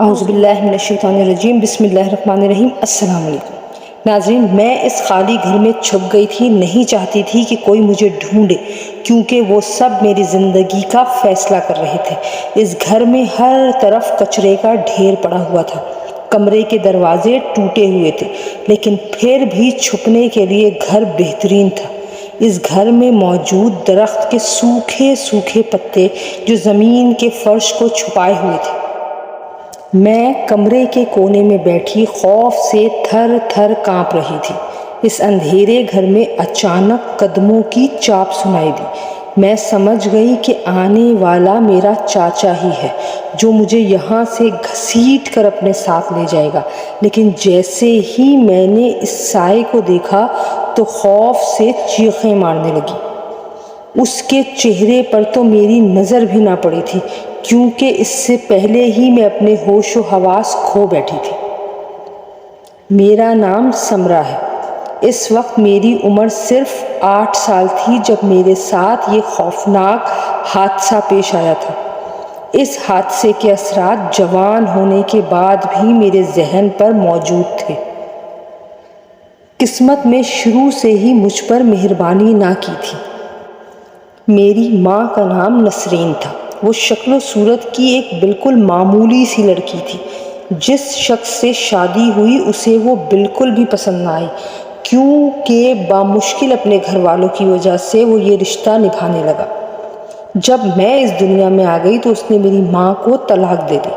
اعوذ باللہ من الشیطان الرجیم، بسم اللہ الرحمن الرحیم۔ السلام علیکم ناظرین، میں اس خالی گھر میں چھپ گئی تھی، نہیں چاہتی تھی کہ کوئی مجھے ڈھونڈے، کیونکہ وہ سب میری زندگی کا فیصلہ کر رہے تھے۔ اس گھر میں ہر طرف کچرے کا ڈھیر پڑا ہوا تھا، کمرے کے دروازے ٹوٹے ہوئے تھے، لیکن پھر بھی چھپنے کے لیے گھر بہترین تھا۔ اس گھر میں موجود درخت کے سوکھے سوکھے پتے جو زمین کے فرش کو چھپائے ہوئے تھے۔ میں کمرے کے کونے میں بیٹھی خوف سے تھر تھر کانپ رہی تھی۔ اس اندھیرے گھر میں اچانک قدموں کی چاپ سنائی دی۔ میں سمجھ گئی کہ آنے والا میرا چاچا ہی ہے، جو مجھے یہاں سے گھسیٹ کر اپنے ساتھ لے جائے گا۔ لیکن جیسے ہی میں نے اس سائے کو دیکھا تو خوف سے چیخیں مارنے لگی۔ اس کے چہرے پر تو میری نظر بھی نہ پڑی تھی، کیونکہ اس سے پہلے ہی میں اپنے ہوش و حواس کھو بیٹھی تھی۔ میرا نام سمرا ہے۔ اس وقت میری عمر صرف 8 سال تھی جب میرے ساتھ یہ خوفناک حادثہ پیش آیا تھا۔ اس حادثے کے اثرات جوان ہونے کے بعد بھی میرے ذہن پر موجود تھے۔ قسمت میں شروع سے ہی مجھ پر مہربانی نہ کی تھی۔ میری ماں کا نام نسرین تھا۔ وہ شکل و صورت کی ایک بالکل معمولی سی لڑکی تھی۔ جس شخص سے شادی ہوئی اسے وہ بالکل بھی پسند نہ آئی، کیونکہ بامشکل اپنے گھر والوں کی وجہ سے وہ یہ رشتہ نبھانے لگا۔ جب میں اس دنیا میں آ گئی تو اس نے میری ماں کو طلاق دے دی۔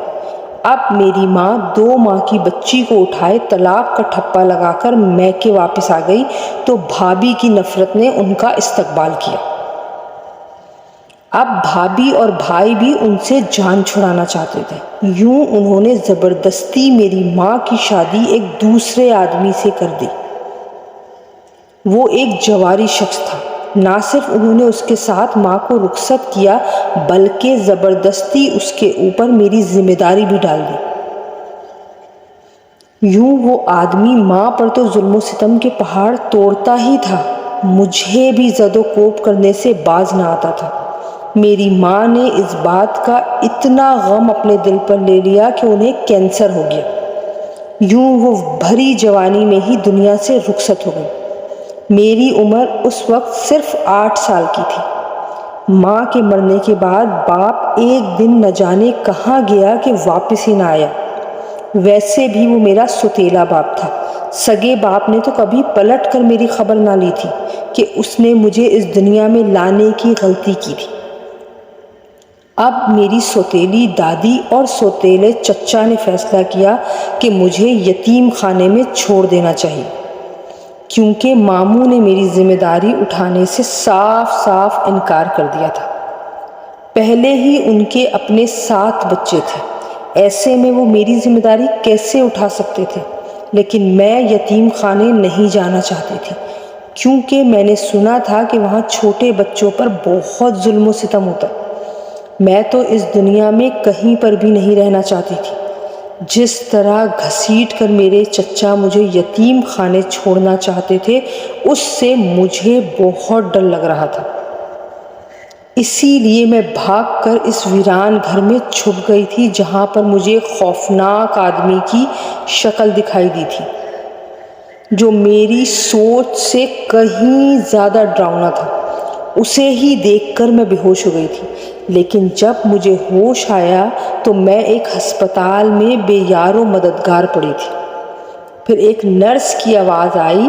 اب میری ماں 2 ماہ کی بچی کو اٹھائے طلاق کا ٹھپا لگا کر میکے واپس آ گئی تو بھابھی کی نفرت نے ان کا استقبال کیا۔ اب بھابھی اور بھائی بھی ان سے جان چھڑانا چاہتے تھے۔ یوں انہوں نے زبردستی میری ماں کی شادی ایک دوسرے آدمی سے کر دی۔ وہ ایک جواری شخص تھا۔ نہ صرف انہوں نے اس کے ساتھ ماں کو رخصت کیا بلکہ زبردستی اس کے اوپر میری ذمہ داری بھی ڈال دی۔ یوں وہ آدمی ماں پر تو ظلم و ستم کے پہاڑ توڑتا ہی تھا، مجھے بھی زد و کوب کرنے سے باز نہ آتا تھا۔ میری ماں نے اس بات کا اتنا غم اپنے دل پر لے لیا کہ انہیں کینسر ہو گیا۔ یوں وہ بھری جوانی میں ہی دنیا سے رخصت ہو گئی۔ میری عمر اس وقت صرف 8 سال کی تھی۔ ماں کے مرنے کے بعد باپ ایک دن نہ جانے کہاں گیا کہ واپس ہی نہ آیا۔ ویسے بھی وہ میرا سوتیلا باپ تھا۔ سگے باپ نے تو کبھی پلٹ کر میری خبر نہ لی تھی کہ اس نے مجھے اس دنیا میں لانے کی غلطی کی تھی۔ اب میری سوتیلی دادی اور سوتیلے چچا نے فیصلہ کیا کہ مجھے یتیم خانے میں چھوڑ دینا چاہیے، کیونکہ ماموں نے میری ذمہ داری اٹھانے سے صاف صاف انکار کر دیا تھا۔ پہلے ہی ان کے اپنے 7 بچے تھے، ایسے میں وہ میری ذمہ داری کیسے اٹھا سکتے تھے؟ لیکن میں یتیم خانے نہیں جانا چاہتی تھی، کیونکہ میں نے سنا تھا کہ وہاں چھوٹے بچوں پر بہت ظلم و ستم ہوتا ہے۔ میں تو اس دنیا میں کہیں پر بھی نہیں رہنا چاہتی تھی۔ جس طرح گھسیٹ کر میرے چچا مجھے یتیم خانے چھوڑنا چاہتے تھے، اس سے مجھے بہت ڈر لگ رہا تھا۔ اسی لیے میں بھاگ کر اس ویران گھر میں چھپ گئی تھی، جہاں پر مجھے خوفناک آدمی کی شکل دکھائی دی تھی، جو میری سوچ سے کہیں زیادہ ڈراؤنا تھا۔ اسے ہی دیکھ کر میں بے ہوش ہو گئی تھی، لیکن جب مجھے ہوش آیا تو میں ایک ہسپتال میں بے یار و مددگار پڑی تھی۔ پھر ایک نرس کی آواز آئی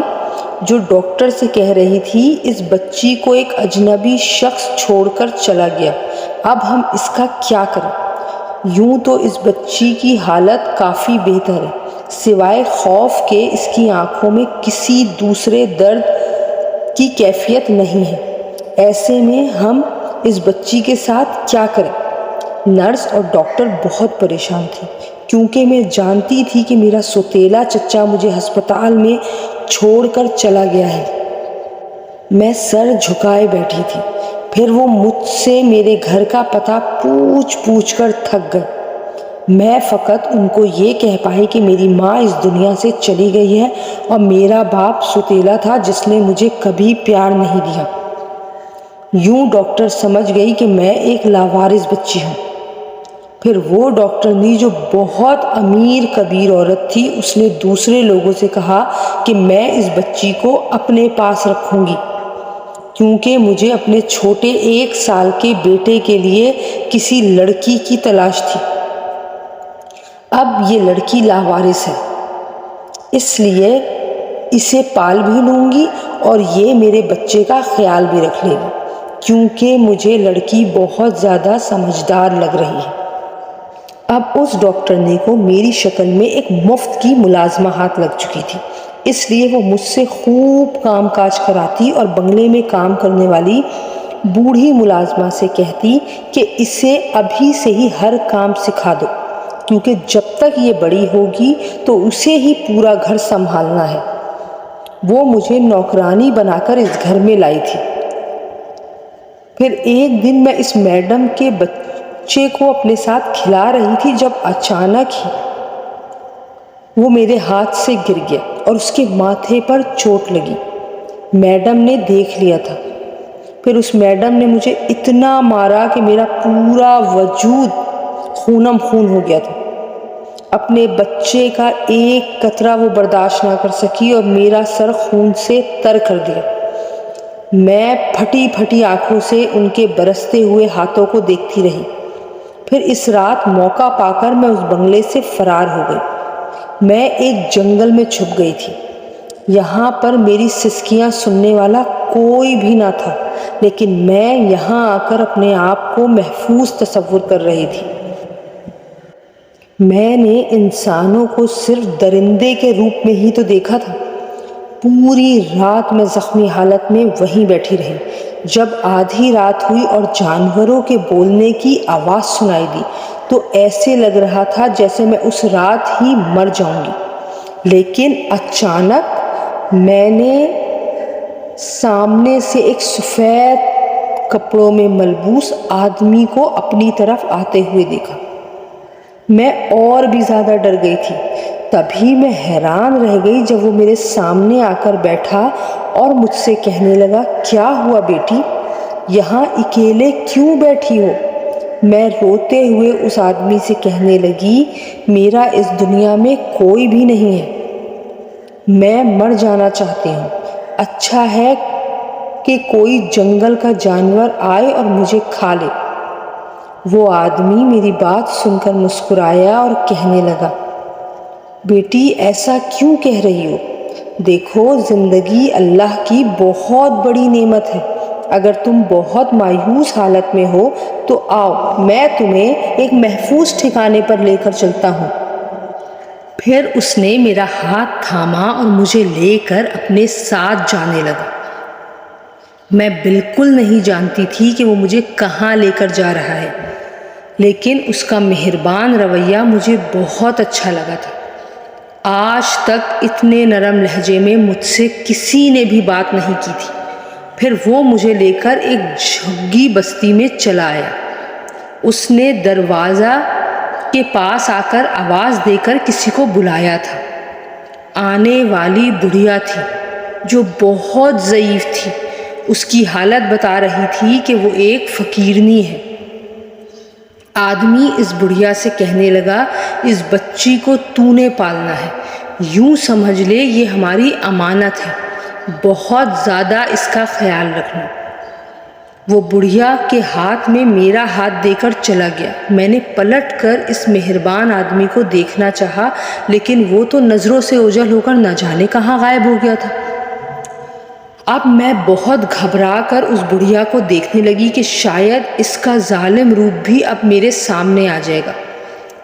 جو ڈاکٹر سے کہہ رہی تھی، اس بچی کو ایک اجنبی شخص چھوڑ کر چلا گیا، اب ہم اس کا کیا کریں؟ یوں تو اس بچی کی حالت کافی بہتر ہے، سوائے خوف کے اس کی آنکھوں میں کسی دوسرے درد کی کیفیت نہیں ہے۔ ایسے میں ہم اس بچی کے ساتھ کیا کریں؟ نرس اور ڈاکٹر بہت پریشان تھی، کیونکہ میں جانتی تھی کہ میرا سوتیلا چچا مجھے ہسپتال میں چھوڑ کر چلا گیا ہے۔ میں سر جھکائے بیٹھی تھی۔ پھر وہ مجھ سے میرے گھر کا پتہ پوچھ کر تھک گئے۔ میں فقط ان کو یہ کہہ پائی کہ میری ماں اس دنیا سے چلی گئی ہے اور میرا باپ سوتیلا تھا جس نے مجھے کبھی پیار نہیں دیا۔ یوں ڈاکٹر سمجھ گئی کہ میں ایک لاوارث بچی ہوں۔ پھر وہ ڈاکٹرنی جو بہت امیر کبیر عورت تھی، اس نے دوسرے لوگوں سے کہا کہ میں اس بچی کو اپنے پاس رکھوں گی کیونکہ مجھے اپنے چھوٹے 1 سال کے بیٹے کے لیے کسی لڑکی کی تلاش تھی۔ اب یہ لڑکی لاوارث ہے، اس لیے اسے پال بھی لوں گی اور یہ میرے بچے کا خیال بھی رکھ لے گی کیونکہ مجھے لڑکی بہت زیادہ سمجھدار لگ رہی ہے۔ اب اس ڈاکٹرنی کو میری شکل میں ایک مفت کی ملازمہ ہاتھ لگ چکی تھی، اس لیے وہ مجھ سے خوب کام کاج کراتی اور بنگلے میں کام کرنے والی بوڑھی ملازمہ سے کہتی کہ اسے ابھی سے ہی ہر کام سکھا دو کیونکہ جب تک یہ بڑی ہوگی تو اسے ہی پورا گھر سنبھالنا ہے۔ وہ مجھے نوکرانی بنا کر اس گھر میں لائی تھی۔ پھر ایک دن میں اس میڈم کے بچے کو اپنے ساتھ کھلا رہی تھی جب اچانک ہی وہ میرے ہاتھ سے گر گیا اور اس کے ماتھے پر چوٹ لگی۔ میڈم نے دیکھ لیا تھا۔ پھر اس میڈم نے مجھے اتنا مارا کہ میرا پورا وجود خونم خون ہو گیا تھا۔ اپنے بچے کا ایک قطرہ وہ برداشت نہ کر سکی اور میرا سر خون سے تر کر دیا۔ میں پھٹی پھٹی آنکھوں سے ان کے برستے ہوئے ہاتھوں کو دیکھتی رہی۔ پھر اس رات موقع پا کر میں اس بنگلے سے فرار ہو گئی۔ میں ایک جنگل میں چھپ گئی تھی۔ یہاں پر میری سسکیاں سننے والا کوئی بھی نہ تھا، لیکن میں یہاں آ کر اپنے آپ کو محفوظ تصور کر رہی تھی۔ میں نے انسانوں کو صرف درندے کے روپ میں ہی تو دیکھا تھا۔ پوری رات میں زخمی حالت میں وہیں بیٹھی رہی۔ جب آدھی رات ہوئی اور جانوروں کے بولنے کی آواز سنائی دی تو ایسے لگ رہا تھا جیسے میں اس رات ہی مر جاؤں گی۔ لیکن اچانک میں نے سامنے سے ایک سفید کپڑوں میں ملبوس آدمی کو اپنی طرف آتے ہوئے دیکھا۔ میں اور بھی زیادہ ڈر گئی تھی۔ تبھی میں حیران رہ گئی جب وہ میرے سامنے آ کر بیٹھا اور مجھ سے کہنے لگا، کیا ہوا بیٹی؟ یہاں اکیلے کیوں بیٹھی ہو؟ میں روتے ہوئے اس آدمی سے کہنے لگی، میرا اس دنیا میں کوئی بھی نہیں ہے، میں مر جانا چاہتی ہوں۔ اچھا ہے کہ کوئی جنگل کا جانور آئے اور مجھے کھا لے۔ وہ آدمی میری بات سن کر مسکرایا اور کہنے لگا، بیٹی ایسا کیوں کہہ رہی ہو؟ دیکھو، زندگی اللہ کی بہت بڑی نعمت ہے۔ اگر تم بہت مایوس حالت میں ہو تو آؤ، میں تمہیں ایک محفوظ ٹھکانے پر لے کر چلتا ہوں۔ پھر اس نے میرا ہاتھ تھاما اور مجھے لے کر اپنے ساتھ جانے لگا۔ میں بالکل نہیں جانتی تھی کہ وہ مجھے کہاں لے کر جا رہا ہے، لیکن اس کا مہربان رویہ مجھے بہت اچھا لگا تھا۔ آج تک اتنے نرم لہجے میں مجھ سے کسی نے بھی بات نہیں کی تھی۔ پھر وہ مجھے لے کر ایک جھگی بستی میں چلا آیا۔ اس نے دروازہ کے پاس آ کر آواز دے کر کسی کو بلایا تھا۔ آنے والی بڑھیا تھی جو بہت ضعیف تھی۔ اس کی حالت بتا رہی تھی کہ وہ ایک فقیرنی ہے۔ آدمی اس بڑھیا سے کہنے لگا، اس بچی کو تو نے پالنا ہے، یوں سمجھ لے یہ ہماری امانت ہے، بہت زیادہ اس کا خیال رکھنا۔ وہ بڑھیا کے ہاتھ میں میرا ہاتھ دے کر چلا گیا۔ میں نے پلٹ کر اس مہربان آدمی کو دیکھنا چاہا، لیکن وہ تو نظروں سے اوجھل ہو کر نہ جانے کہاں غائب ہو گیا تھا۔ اب میں بہت گھبرا کر اس بڑھیا کو دیکھنے لگی کہ شاید اس کا ظالم روپ بھی اب میرے سامنے آ جائے گا،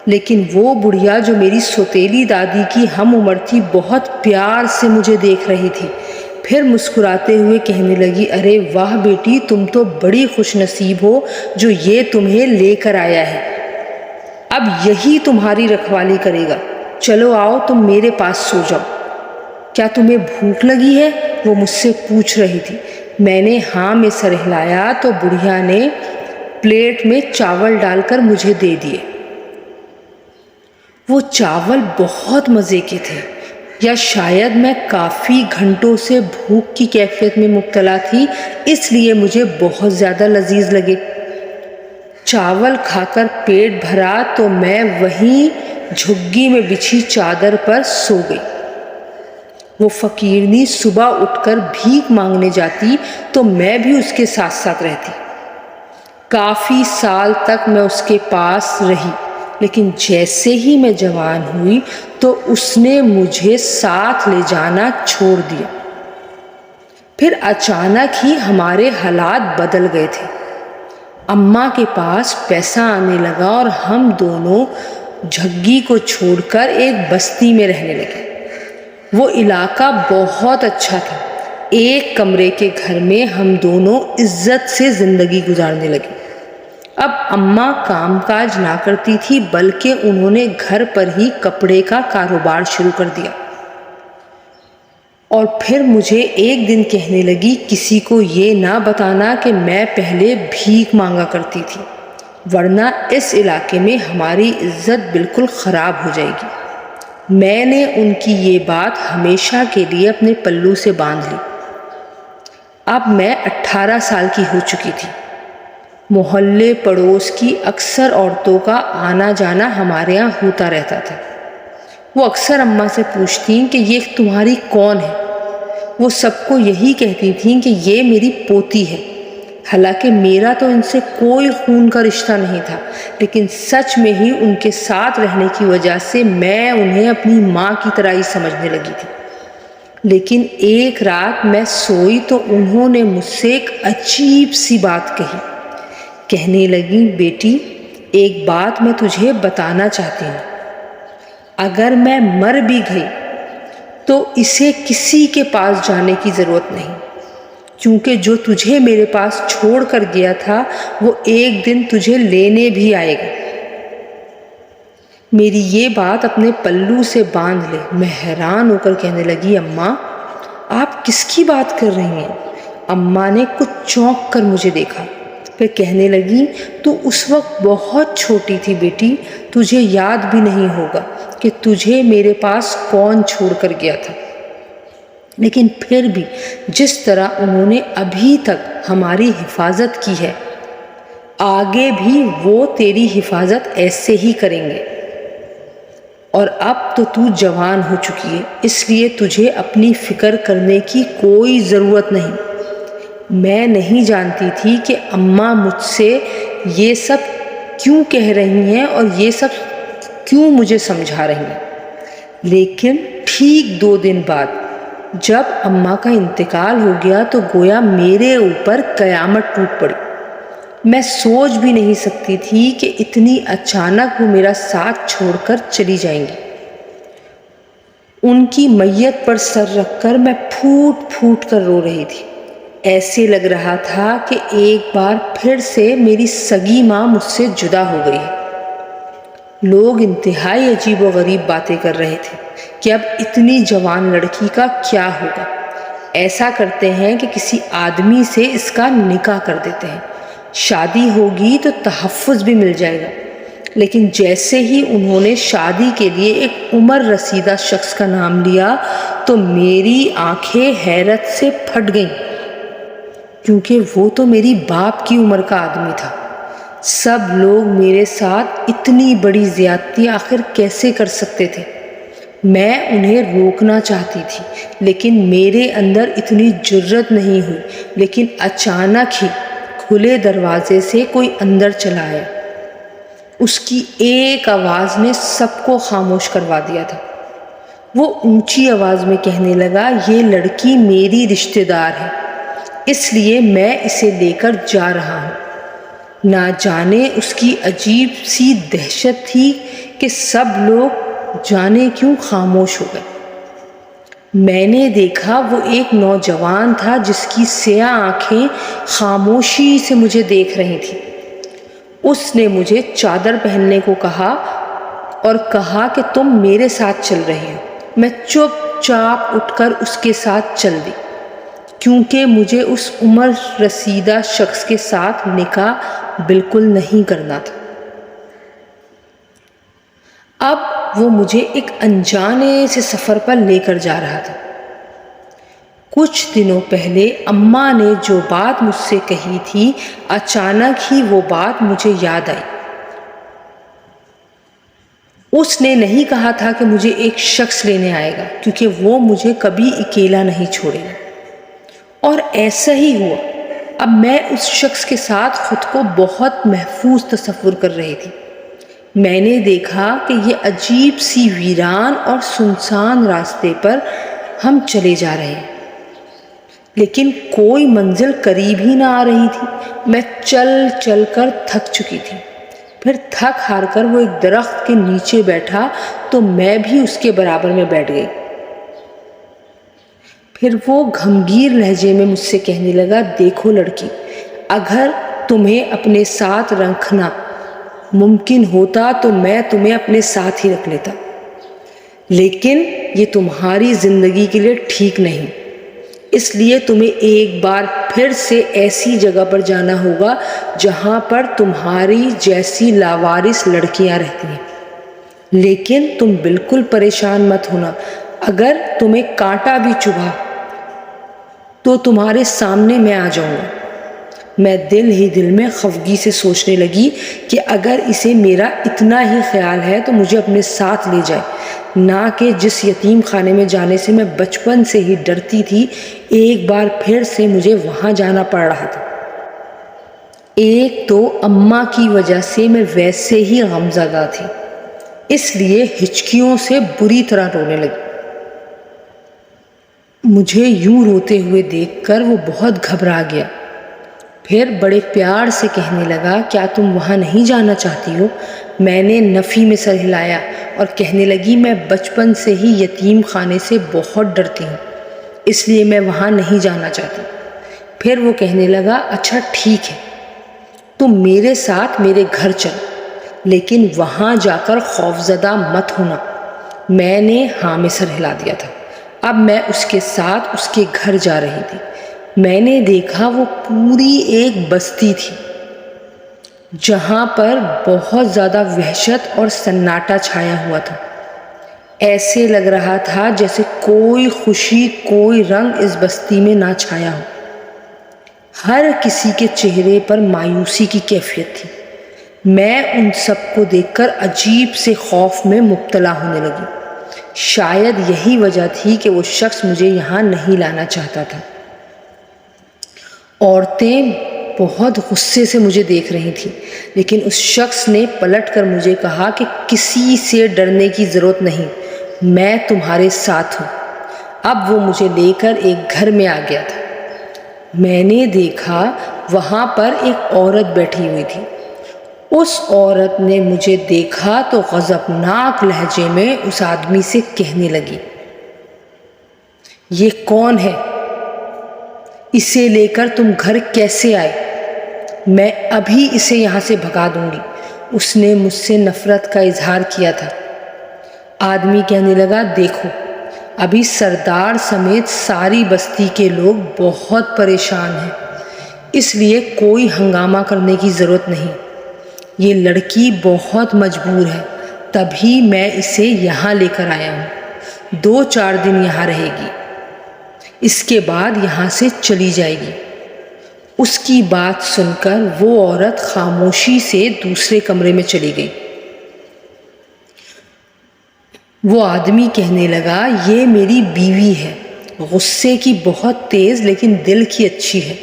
لیکن وہ بڑھیا جو میری سوتیلی دادی کی ہم عمر تھی بہت پیار سے مجھے دیکھ رہی تھی۔ پھر مسکراتے ہوئے کہنے لگی، ارے واہ بیٹی، تم تو بڑی خوش نصیب ہو جو یہ تمہیں لے کر آیا ہے، اب یہی تمہاری رکھوالی کرے گا۔ چلو آؤ، تم میرے پاس سو جاؤ۔ کیا تمہیں بھوک لگی ہے؟ وہ مجھ سے پوچھ رہی تھی۔ میں نے ہاں میں سر ہلایا تو بڑھیا نے پلیٹ میں چاول ڈال کر مجھے دے دیے۔ وہ چاول بہت مزے کے تھے، یا شاید میں کافی گھنٹوں سے بھوک کی کیفیت میں مبتلا تھی، اس لیے مجھے بہت زیادہ لذیذ لگے۔ چاول کھا کر پیٹ بھرا تو میں وہیں جھگی میں بچھی چادر پر سو گئی۔ وہ فقیرنی صبح اٹھ کر بھیک مانگنے جاتی تو میں بھی اس کے ساتھ ساتھ رہتی۔ کافی سال تک میں اس کے پاس رہی، لیکن جیسے ہی میں جوان ہوئی تو اس نے مجھے ساتھ لے جانا چھوڑ دیا۔ پھر اچانک ہی ہمارے حالات بدل گئے تھے۔ اماں کے پاس پیسہ آنے لگا اور ہم دونوں جھگی کو چھوڑ کر ایک بستی میں رہنے لگے۔ وہ علاقہ بہت اچھا تھا۔ ایک کمرے کے گھر میں ہم دونوں عزت سے زندگی گزارنے لگے۔ اب اماں کام کاج نہ کرتی تھی، بلکہ انہوں نے گھر پر ہی کپڑے کا کاروبار شروع کر دیا۔ اور پھر مجھے ایک دن کہنے لگی، کسی کو یہ نہ بتانا کہ میں پہلے بھیک مانگا کرتی تھی، ورنہ اس علاقے میں ہماری عزت بالکل خراب ہو جائے گی۔ میں نے ان کی یہ بات ہمیشہ کے لیے اپنے پلو سے باندھ لی۔ اب میں 18 سال کی ہو چکی تھی۔ محلے پڑوس کی اکثر عورتوں کا آنا جانا ہمارے یہاں ہوتا رہتا تھا۔ وہ اکثر اماں سے پوچھتیں کہ یہ تمہاری کون ہے؟ وہ سب کو یہی کہتی تھیں کہ یہ میری پوتی ہے۔ حالانکہ میرا تو ان سے کوئی خون کا رشتہ نہیں تھا، لیکن سچ میں ہی ان کے ساتھ رہنے کی وجہ سے میں انہیں اپنی ماں کی طرح ہی سمجھنے لگی تھی۔ لیکن ایک رات میں سوئی تو انہوں نے مجھ سے ایک عجیب سی بات کہی۔ کہنے لگی، بیٹی ایک بات میں تجھے بتانا چاہتی ہوں، اگر میں مر بھی گئی تو اسے کسی کے پاس جانے کی ضرورت نہیں، کیونکہ جو تجھے میرے پاس چھوڑ کر گیا تھا وہ ایک دن تجھے لینے بھی آئے گا۔ میری یہ بات اپنے پلو سے باندھ لے۔ میں حیران ہو کر کہنے لگی، اماں آپ کس کی بات کر رہی ہیں؟ اماں نے کچھ چونک کر مجھے دیکھا، پھر کہنے لگی، تو اس وقت بہت چھوٹی تھی بیٹی، تجھے یاد بھی نہیں ہوگا کہ تجھے میرے پاس کون چھوڑ کر گیا تھا، لیکن پھر بھی جس طرح انہوں نے ابھی تک ہماری حفاظت کی ہے، آگے بھی وہ تیری حفاظت ایسے ہی کریں گے۔ اور اب تو تو جوان ہو چکی ہے، اس لیے تجھے اپنی فکر کرنے کی کوئی ضرورت نہیں۔ میں نہیں جانتی تھی کہ اماں مجھ سے یہ سب کیوں کہہ رہی ہیں اور یہ سب کیوں مجھے سمجھا رہی ہیں، لیکن ٹھیک 2 دن بعد جب اماں کا انتقال ہو گیا تو گویا میرے اوپر قیامت ٹوٹ پڑی۔ میں سوچ بھی نہیں سکتی تھی کہ اتنی اچانک وہ میرا ساتھ چھوڑ کر چلی جائیں گی۔ ان کی میت پر سر رکھ کر میں پھوٹ پھوٹ کر رو رہی تھی۔ ایسے لگ رہا تھا کہ ایک بار پھر سے میری سگی ماں مجھ سے جدا ہو گئی ہے۔ لوگ انتہائی عجیب و غریب باتیں کر رہے تھے کہ اب اتنی جوان لڑکی کا کیا ہوگا۔ ایسا کرتے ہیں کہ کسی آدمی سے اس کا نکاح کر دیتے ہیں، شادی ہوگی تو تحفظ بھی مل جائے گا۔ لیکن جیسے ہی انہوں نے شادی کے لیے ایک عمر رسیدہ شخص کا نام لیا تو میری آنکھیں حیرت سے پھٹ گئیں، کیونکہ وہ تو میری باپ کی عمر کا آدمی تھا۔ سب لوگ میرے ساتھ اتنی بڑی زیادتی آخر کیسے کر سکتے تھے؟ میں انہیں روکنا چاہتی تھی، لیکن میرے اندر اتنی جرأت نہیں ہوئی۔ لیکن اچانک ہی کھلے دروازے سے کوئی اندر چلا آیا۔ اس کی ایک آواز نے سب کو خاموش کروا دیا تھا۔ وہ اونچی آواز میں کہنے لگا، یہ لڑکی میری رشتہ دار ہے، اس لیے میں اسے لے کر جا رہا ہوں۔ نہ جانے اس کی عجیب سی دہشت تھی کہ سب لوگ جانے کیوں خاموش ہو گئے۔ میں نے دیکھا وہ ایک نوجوان تھا جس کی سیاہ آنکھیں خاموشی سے مجھے دیکھ رہی تھیں۔ اس نے مجھے چادر پہننے کو کہا اور کہا کہ تم میرے ساتھ چل رہی ہو۔ میں چپ چاپ اٹھ کر اس کے ساتھ چل دی، کیونکہ مجھے اس عمر رسیدہ شخص کے ساتھ نکاح بالکل نہیں کرنا تھا۔ اب وہ مجھے ایک انجانے سے سفر پر لے کر جا رہا تھا۔ کچھ دنوں پہلے اماں نے جو بات مجھ سے کہی تھی، اچانک ہی وہ بات مجھے یاد آئی۔ اس نے نہیں کہا تھا کہ مجھے ایک شخص لینے آئے گا، کیونکہ وہ مجھے کبھی اکیلا نہیں چھوڑے گا۔ اور ایسا ہی ہوا۔ اب میں اس شخص کے ساتھ خود کو بہت محفوظ تصور کر رہی تھی۔ میں نے دیکھا کہ یہ عجیب سی ویران اور سنسان راستے پر ہم چلے جا رہے ہیں، لیکن کوئی منزل قریب ہی نہ آ رہی تھی۔ میں چل چل کر تھک چکی تھی۔ پھر تھک ہار کر وہ ایک درخت کے نیچے بیٹھا تو میں بھی اس کے برابر میں بیٹھ گئی۔ پھر وہ گھمگیر لہجے میں مجھ سے کہنے لگا، دیکھو لڑکی، اگر تمہیں اپنے ساتھ رکھنا ممکن ہوتا تو میں تمہیں اپنے ساتھ ہی رکھ لیتا، لیکن یہ تمہاری زندگی کے لیے ٹھیک نہیں۔ اس لیے تمہیں ایک بار پھر سے ایسی جگہ پر جانا ہوگا جہاں پر تمہاری جیسی لاوارث لڑکیاں رہتی ہیں۔ لیکن تم بالکل پریشان مت ہونا، اگر تمہیں کانٹا بھی چبھا تو تمہارے سامنے میں آ جاؤں گا۔ میں دل ہی دل میں خفگی سے سوچنے لگی کہ اگر اسے میرا اتنا ہی خیال ہے تو مجھے اپنے ساتھ لے جائے، نہ کہ جس یتیم خانے میں جانے سے میں بچپن سے ہی ڈرتی تھی، ایک بار پھر سے مجھے وہاں جانا پڑ رہا تھا۔ ایک تو اماں کی وجہ سے میں ویسے ہی غمزدہ تھی، اس لیے ہچکیوں سے بری طرح رونے لگی۔ مجھے یوں روتے ہوئے دیکھ کر وہ بہت گھبرا گیا۔ پھر بڑے پیار سے کہنے لگا، کیا تم وہاں نہیں جانا چاہتی ہو؟ میں نے نفی میں سر ہلایا اور کہنے لگی، میں بچپن سے ہی یتیم خانے سے بہت ڈرتی ہوں، اس لیے میں وہاں نہیں جانا چاہتی۔ پھر وہ کہنے لگا، اچھا ٹھیک ہے، تم میرے ساتھ میرے گھر چل، لیکن وہاں جا کر خوفزدہ مت ہونا۔ میں نے ہاں میں سر ہلا دیا تھا۔ اب میں اس کے ساتھ اس کے گھر جا رہی تھی۔ میں نے دیکھا وہ پوری ایک بستی تھی جہاں پر بہت زیادہ وحشت اور سناٹا چھایا ہوا تھا۔ ایسے لگ رہا تھا جیسے کوئی خوشی، کوئی رنگ اس بستی میں نہ چھایا ہو۔ ہر کسی کے چہرے پر مایوسی کی کیفیت تھی۔ میں ان سب کو دیکھ کر عجیب سے خوف میں مبتلا ہونے لگی۔ شاید یہی وجہ تھی کہ وہ شخص مجھے یہاں نہیں لانا چاہتا تھا۔ عورتیں بہت غصے سے مجھے دیکھ رہی تھیں، لیکن اس شخص نے پلٹ کر مجھے کہا کہ کسی سے ڈرنے کی ضرورت نہیں، میں تمہارے ساتھ ہوں۔ اب وہ مجھے لے کر ایک گھر میں آ گیا تھا۔ میں نے دیکھا وہاں پر ایک عورت بیٹھی ہوئی تھی۔ اس عورت نے مجھے دیکھا تو غضبناک لہجے میں اس آدمی سے کہنے لگی، یہ کون ہے؟ اسے لے کر تم گھر کیسے آئے؟ میں ابھی اسے یہاں سے بھگا دوں گی۔ اس نے مجھ سے نفرت کا اظہار کیا تھا۔ آدمی کہنے لگا، دیکھو، ابھی سردار سمیت ساری بستی کے لوگ بہت پریشان ہیں، اس لیے کوئی ہنگامہ کرنے کی ضرورت نہیں۔ یہ لڑکی بہت مجبور ہے، تبھی میں اسے یہاں لے کر آیا ہوں۔ 2-4 دن یہاں رہے گی، اس کے بعد یہاں سے چلی جائے گی۔ اس کی بات سن کر وہ عورت خاموشی سے دوسرے کمرے میں چلی گئی۔ وہ آدمی کہنے لگا، یہ میری بیوی ہے، غصے کی بہت تیز لیکن دل کی اچھی ہے۔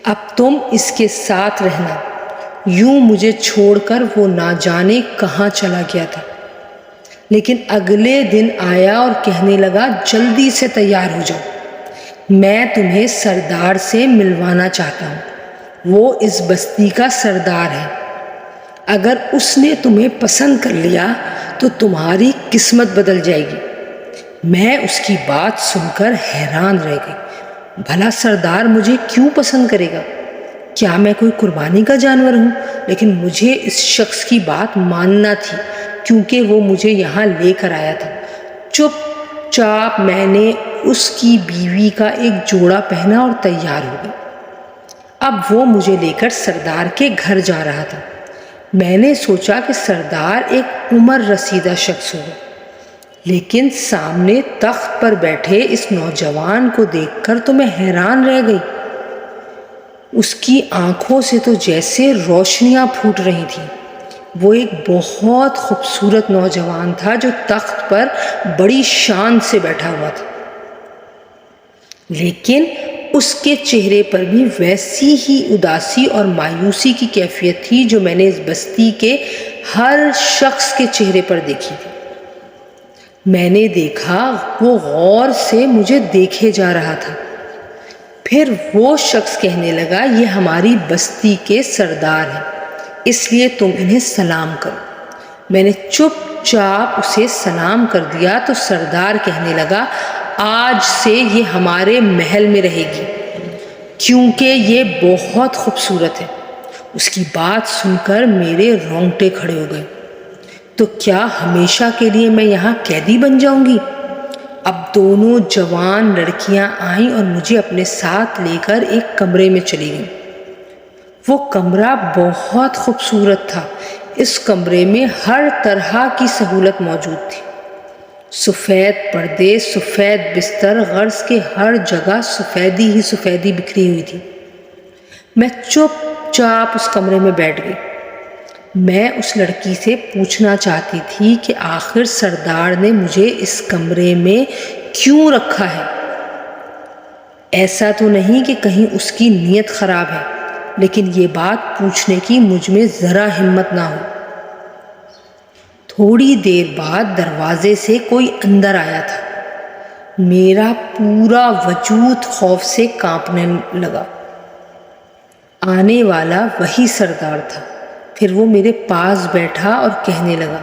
اب تم اس کے ساتھ رہنا۔ یوں مجھے چھوڑ کر وہ نہ جانے کہاں چلا گیا تھا، لیکن اگلے دن آیا اور کہنے لگا، جلدی سے تیار ہو جاؤ، میں تمہیں سردار سے ملوانا چاہتا ہوں۔ وہ اس بستی کا سردار ہے۔ اگر اس نے تمہیں پسند کر لیا تو تمہاری قسمت بدل جائے گی۔ میں اس کی بات سن کر حیران رہ گئی۔ بھلا سردار مجھے کیوں پسند کرے گا؟ کیا میں کوئی قربانی کا جانور ہوں؟ لیکن مجھے اس شخص کی بات ماننا تھی کیونکہ وہ مجھے یہاں لے کر آیا تھا۔ چپ چاپ میں نے اس کی بیوی کا ایک جوڑا پہنا اور تیار ہو گئی۔ اب وہ مجھے لے کر سردار کے گھر جا رہا تھا۔ میں نے سوچا کہ سردار ایک عمر رسیدہ شخص ہوگا، لیکن سامنے تخت پر بیٹھے اس نوجوان کو دیکھ کر تو میں حیران رہ گئی۔ اس کی آنکھوں سے تو جیسے روشنیاں پھوٹ رہی تھیں۔ وہ ایک بہت خوبصورت نوجوان تھا جو تخت پر بڑی شان سے بیٹھا ہوا تھا، لیکن اس کے چہرے پر بھی ویسی ہی اداسی اور مایوسی کی کیفیت تھی جو میں نے اس بستی کے ہر شخص کے چہرے پر دیکھی تھی۔ میں نے دیکھا وہ غور سے مجھے دیکھے جا رہا تھا۔ پھر وہ شخص کہنے لگا، یہ ہماری بستی کے سردار ہیں، اس لیے تم انہیں سلام کرو۔ میں نے چپ چاپ اسے سلام کر دیا تو سردار کہنے لگا، آج سے یہ ہمارے محل میں رہے گی کیونکہ یہ بہت خوبصورت ہے۔ اس کی بات سن کر میرے رونگٹے کھڑے ہو گئے۔ تو کیا ہمیشہ کے لیے میں یہاں قیدی بن جاؤں گی؟ اب دونوں جوان لڑکیاں آئیں اور مجھے اپنے ساتھ لے کر ایک کمرے میں چلی گئیں۔ وہ کمرہ بہت خوبصورت تھا۔ اس کمرے میں ہر طرح کی سہولت موجود تھی۔ سفید پردے، سفید بستر، غرض کے ہر جگہ سفیدی ہی سفیدی بکھری ہوئی تھی۔ میں چپ چاپ اس کمرے میں بیٹھ گئی۔ میں اس لڑکی سے پوچھنا چاہتی تھی کہ آخر سردار نے مجھے اس کمرے میں کیوں رکھا ہے۔ ایسا تو نہیں کہ کہیں اس کی نیت خراب ہے، لیکن یہ بات پوچھنے کی مجھ میں ذرا ہمت نہ ہو۔ تھوڑی دیر بعد دروازے سے کوئی اندر آیا تھا۔ میرا پورا وجود خوف سے کانپنے لگا۔ آنے والا وہی سردار تھا۔ پھر وہ میرے پاس بیٹھا اور کہنے لگا،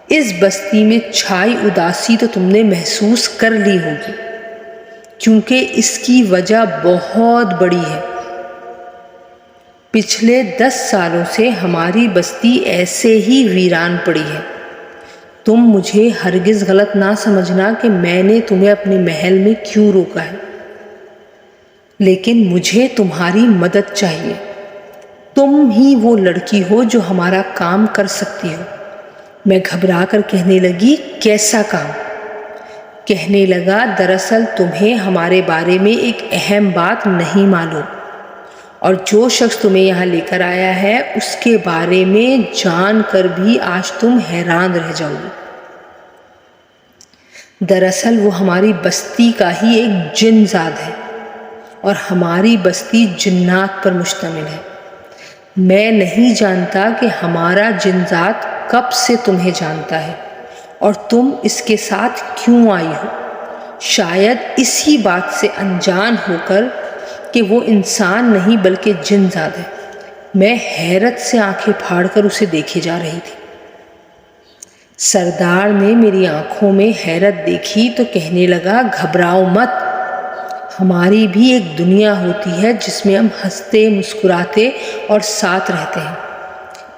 اس بستی میں چھائی اداسی تو تم نے محسوس کر لی ہوگی، کیونکہ اس کی وجہ بہت بڑی ہے۔ پچھلے 10 سالوں سے ہماری بستی ایسے ہی ویران پڑی ہے۔ تم مجھے ہرگز غلط نہ سمجھنا کہ میں نے تمہیں اپنے محل میں کیوں روکا ہے، لیکن مجھے تمہاری مدد چاہیے۔ تم ہی وہ لڑکی ہو جو ہمارا کام کر سکتی ہو۔ میں گھبرا کر کہنے لگی، کیسا کام؟ کہنے لگا، دراصل تمہیں ہمارے بارے میں ایک اہم بات نہیں معلوم، اور جو شخص تمہیں یہاں لے کر آیا ہے اس کے بارے میں جان کر بھی آج تم حیران رہ جاؤ گی۔ دراصل وہ ہماری بستی کا ہی ایک جن زاد ہے، اور ہماری بستی جنات پر مشتمل ہے۔ میں نہیں جانتا کہ ہمارا جن زاد کب سے تمہیں جانتا ہے اور تم اس کے ساتھ کیوں آئی ہو۔ شاید اسی بات سے انجان ہو کر کہ وہ انسان نہیں بلکہ جن زاد ہے۔ میں حیرت سے آنکھیں پھاڑ کر اسے دیکھے جا رہی تھی۔ سردار نے میری آنکھوں میں حیرت دیکھی تو کہنے لگا، گھبراؤ مت، ہماری بھی ایک دنیا ہوتی ہے جس میں ہم ہنستے مسکراتے اور ساتھ رہتے ہیں۔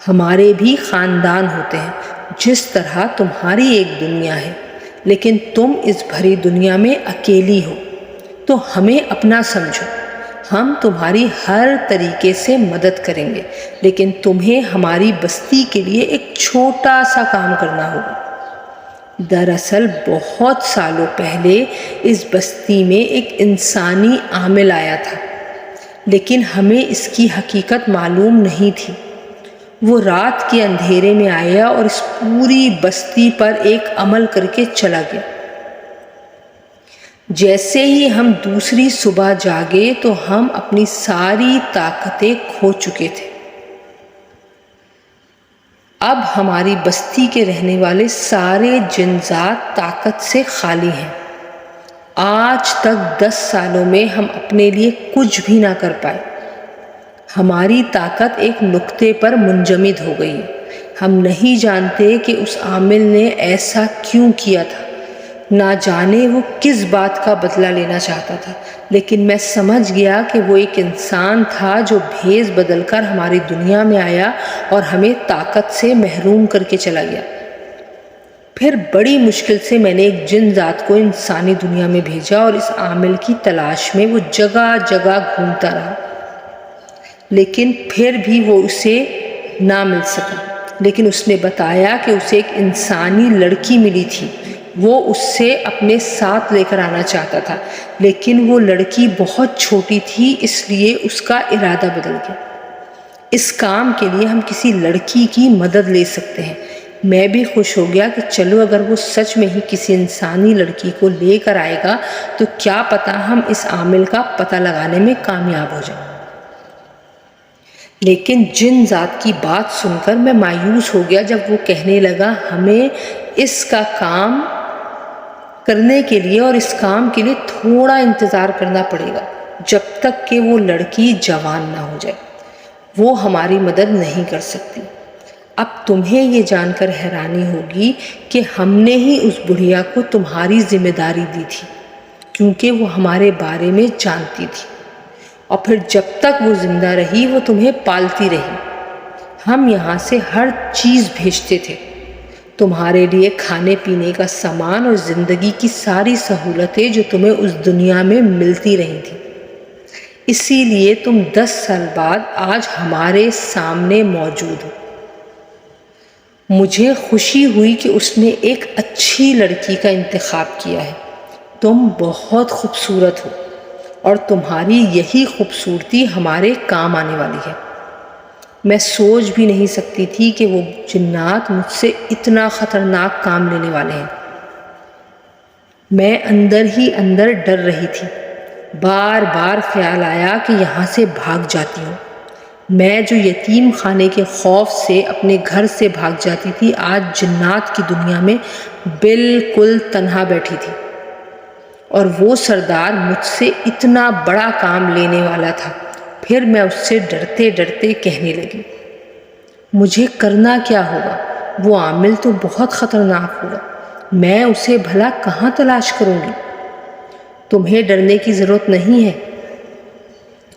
ہمارے بھی خاندان ہوتے ہیں جس طرح تمہاری ایک دنیا ہے، لیکن تم اس بھری دنیا میں اکیلی ہو۔ تو ہمیں اپنا سمجھو، ہم تمہاری ہر طریقے سے مدد کریں گے، لیکن تمہیں ہماری بستی کے لیے ایک چھوٹا سا کام کرنا ہوگا۔ دراصل بہت سالوں پہلے اس بستی میں ایک انسانی عامل آیا تھا، لیکن ہمیں اس کی حقیقت معلوم نہیں تھی۔ وہ رات کے اندھیرے میں آیا اور اس پوری بستی پر ایک عمل کر کے چلا گیا۔ جیسے ہی ہم دوسری صبح جاگے تو ہم اپنی ساری طاقتیں کھو چکے تھے۔ اب ہماری بستی کے رہنے والے سارے جنات طاقت سے خالی ہیں۔ آج تک 10 سالوں میں ہم اپنے لیے کچھ بھی نہ کر پائے۔ ہماری طاقت ایک نقطے پر منجمد ہو گئی۔ ہم نہیں جانتے کہ اس عامل نے ایسا کیوں کیا تھا، نہ جانے وہ کس بات کا بدلہ لینا چاہتا تھا، لیکن میں سمجھ گیا کہ وہ ایک انسان تھا جو بھیس بدل کر ہماری دنیا میں آیا اور ہمیں طاقت سے محروم کر کے چلا گیا۔ پھر بڑی مشکل سے میں نے ایک جن ذات کو انسانی دنیا میں بھیجا اور اس عامل کی تلاش میں وہ جگہ جگہ گھومتا رہا، لیکن پھر بھی وہ اسے نہ مل سکا۔ لیکن اس نے بتایا کہ اسے ایک انسانی لڑکی ملی تھی وہ اس سے اپنے ساتھ لے کر آنا چاہتا تھا، لیکن وہ لڑکی بہت چھوٹی تھی، اس لیے اس کا ارادہ بدل گیا۔ اس کام کے لیے ہم کسی لڑکی کی مدد لے سکتے ہیں۔ میں بھی خوش ہو گیا کہ چلو اگر وہ سچ میں ہی کسی انسانی لڑکی کو لے کر آئے گا تو کیا پتہ ہم اس عامل کا پتہ لگانے میں کامیاب ہو جائیں۔ لیکن جن ذات کی بات سن کر میں مایوس ہو گیا جب وہ کہنے لگا ہمیں اس کا کام کرنے کے لیے اور اس کام کے لیے تھوڑا انتظار کرنا پڑے گا جب تک کہ وہ لڑکی جوان نہ ہو جائے، وہ ہماری مدد نہیں کر سکتی۔ اب تمہیں یہ جان کر حیرانی ہوگی کہ ہم نے ہی اس بڑھیا کو تمہاری ذمہ داری دی تھی، کیونکہ وہ ہمارے بارے میں جانتی تھی، اور پھر جب تک وہ زندہ رہی وہ تمہیں پالتی رہی۔ ہم یہاں سے ہر چیز بھیجتے تھے، تمہارے لیے کھانے پینے کا سامان اور زندگی کی ساری سہولتیں جو تمہیں اس دنیا میں ملتی رہی تھیں۔ اسی لیے تم 10 سال بعد آج ہمارے سامنے موجود ہو۔ مجھے خوشی ہوئی کہ اس نے ایک اچھی لڑکی کا انتخاب کیا ہے۔ تم بہت خوبصورت ہو اور تمہاری یہی خوبصورتی ہمارے کام آنے والی ہے۔ میں سوچ بھی نہیں سکتی تھی کہ وہ جنات مجھ سے اتنا خطرناک کام لینے والے ہیں۔ میں اندر ہی اندر ڈر رہی تھی، بار بار خیال آیا کہ یہاں سے بھاگ جاتی ہوں۔ میں جو یتیم خانے کے خوف سے اپنے گھر سے بھاگ جاتی تھی، آج جنات کی دنیا میں بالکل تنہا بیٹھی تھی، اور وہ سردار مجھ سے اتنا بڑا کام لینے والا تھا۔ پھر میں اس سے ڈرتے ڈرتے کہنے لگی، مجھے کرنا کیا ہوگا؟ وہ عامل تو بہت خطرناک ہوگا، میں اسے بھلا کہاں تلاش کروں گی؟ تمہیں ڈرنے کی ضرورت نہیں ہے،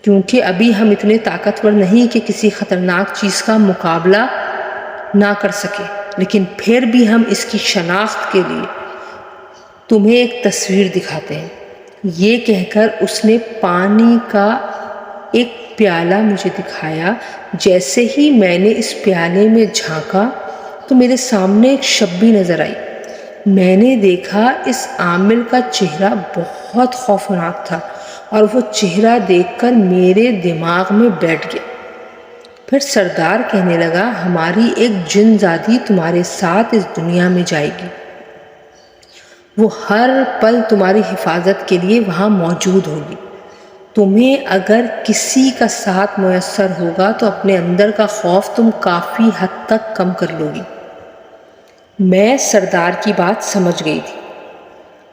کیونکہ ابھی ہم اتنے طاقتور نہیں کہ کسی خطرناک چیز کا مقابلہ نہ کر سکے، لیکن پھر بھی ہم اس کی شناخت کے لیے تمہیں ایک تصویر دکھاتے ہیں۔ یہ کہہ کر اس نے پانی کا ایک پیالہ مجھے دکھایا۔ جیسے ہی میں نے اس پیالے میں جھانکا تو میرے سامنے ایک شبی نظر آئی۔ میں نے دیکھا اس عامل کا چہرہ بہت خوفناک تھا، اور وہ چہرہ دیکھ کر میرے دماغ میں بیٹھ گیا۔ پھر سردار کہنے لگا، ہماری ایک جن زادی تمہارے ساتھ اس دنیا میں جائے گی، وہ ہر پل تمہاری حفاظت کے لیے وہاں موجود ہوگی۔ تمہیں اگر کسی کا ساتھ میسر ہوگا تو اپنے اندر کا خوف تم کافی حد تک کم کر لو گی۔ میں سردار کی بات سمجھ گئی تھی،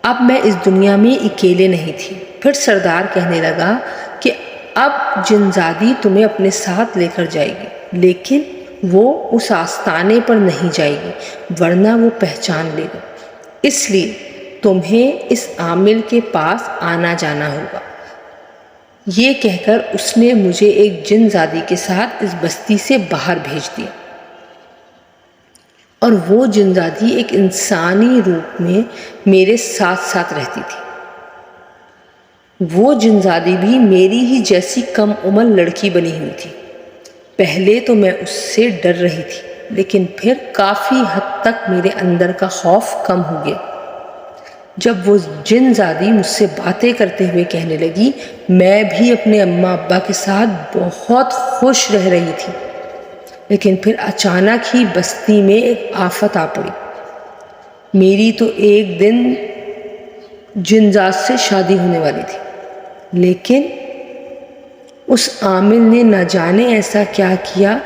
اب میں اس دنیا میں اکیلے نہیں تھی۔ پھر سردار کہنے لگا کہ اب جنزادی تمہیں اپنے ساتھ لے کر جائے گی، لیکن وہ اس آستانے پر نہیں جائے گی، ورنہ وہ پہچان لے گا، اس لیے تمہیں اس عامل کے پاس آنا جانا ہوگا۔ یہ کہہ کر اس نے مجھے ایک جن زادی کے ساتھ اس بستی سے باہر بھیج دیا، اور وہ جن زادی ایک انسانی روپ میں میرے ساتھ ساتھ رہتی تھی۔ وہ جن زادی بھی میری ہی جیسی کم عمر لڑکی بنی ہوئی تھی۔ پہلے تو میں اس سے ڈر رہی تھی، لیکن پھر کافی حد تک میرے اندر کا خوف کم ہو گیا جب وہ جن زادی مجھ سے باتیں کرتے ہوئے کہنے لگی، میں بھی اپنے اماں ابا کے ساتھ بہت خوش رہ رہی تھی، لیکن پھر اچانک ہی بستی میں ایک آفت آ پڑی۔ میری تو ایک دن جن ذات سے شادی ہونے والی تھی، لیکن اس عامل نے نہ جانے ایسا کیا کیا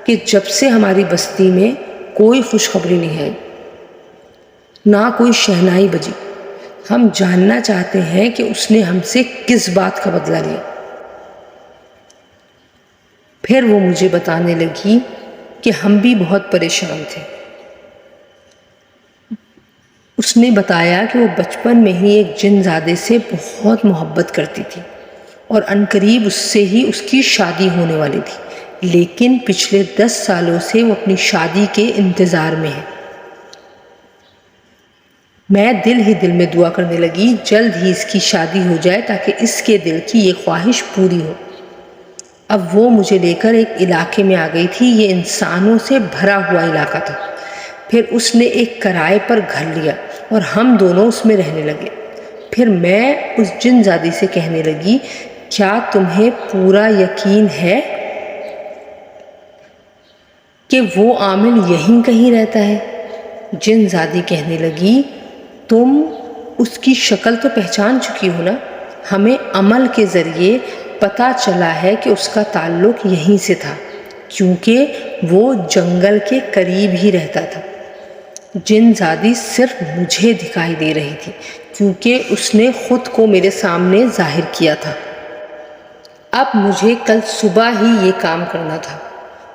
کہ جب سے ہماری بستی میں کوئی خوشخبری نہیں آئی، نہ کوئی شہنائی بجی۔ ہم جاننا چاہتے ہیں کہ اس نے ہم سے کس بات کا بدلہ لیا۔ پھر وہ مجھے بتانے لگی کہ ہم بھی بہت پریشان تھے۔ اس نے بتایا کہ وہ بچپن میں ہی ایک جن زادے سے بہت محبت کرتی تھی، اور عنقریب اس سے ہی اس کی شادی ہونے والی تھی، لیکن پچھلے 10 سالوں سے وہ اپنی شادی کے انتظار میں ہے۔ میں دل ہی دل میں دعا کرنے لگی جلد ہی اس کی شادی ہو جائے تاکہ اس کے دل کی یہ خواہش پوری ہو۔ اب وہ مجھے لے کر ایک علاقے میں آ گئی تھی۔ یہ انسانوں سے بھرا ہوا علاقہ تھا۔ پھر اس نے ایک کرائے پر گھر لیا اور ہم دونوں اس میں رہنے لگے۔ پھر میں اس جن زادی سے کہنے لگی، کیا تمہیں پورا یقین ہے کہ وہ عامل یہیں کہیں رہتا ہے؟ جن زادی کہنے لگی، تم اس کی شکل تو پہچان چکی ہو نا؟ ہمیں عمل کے ذریعے پتہ چلا ہے کہ اس کا تعلق یہیں سے تھا، کیونکہ وہ جنگل کے قریب ہی رہتا تھا۔ جن زادی صرف مجھے دکھائی دے رہی تھی، کیونکہ اس نے خود کو میرے سامنے ظاہر کیا تھا۔ اب مجھے کل صبح ہی یہ کام کرنا تھا۔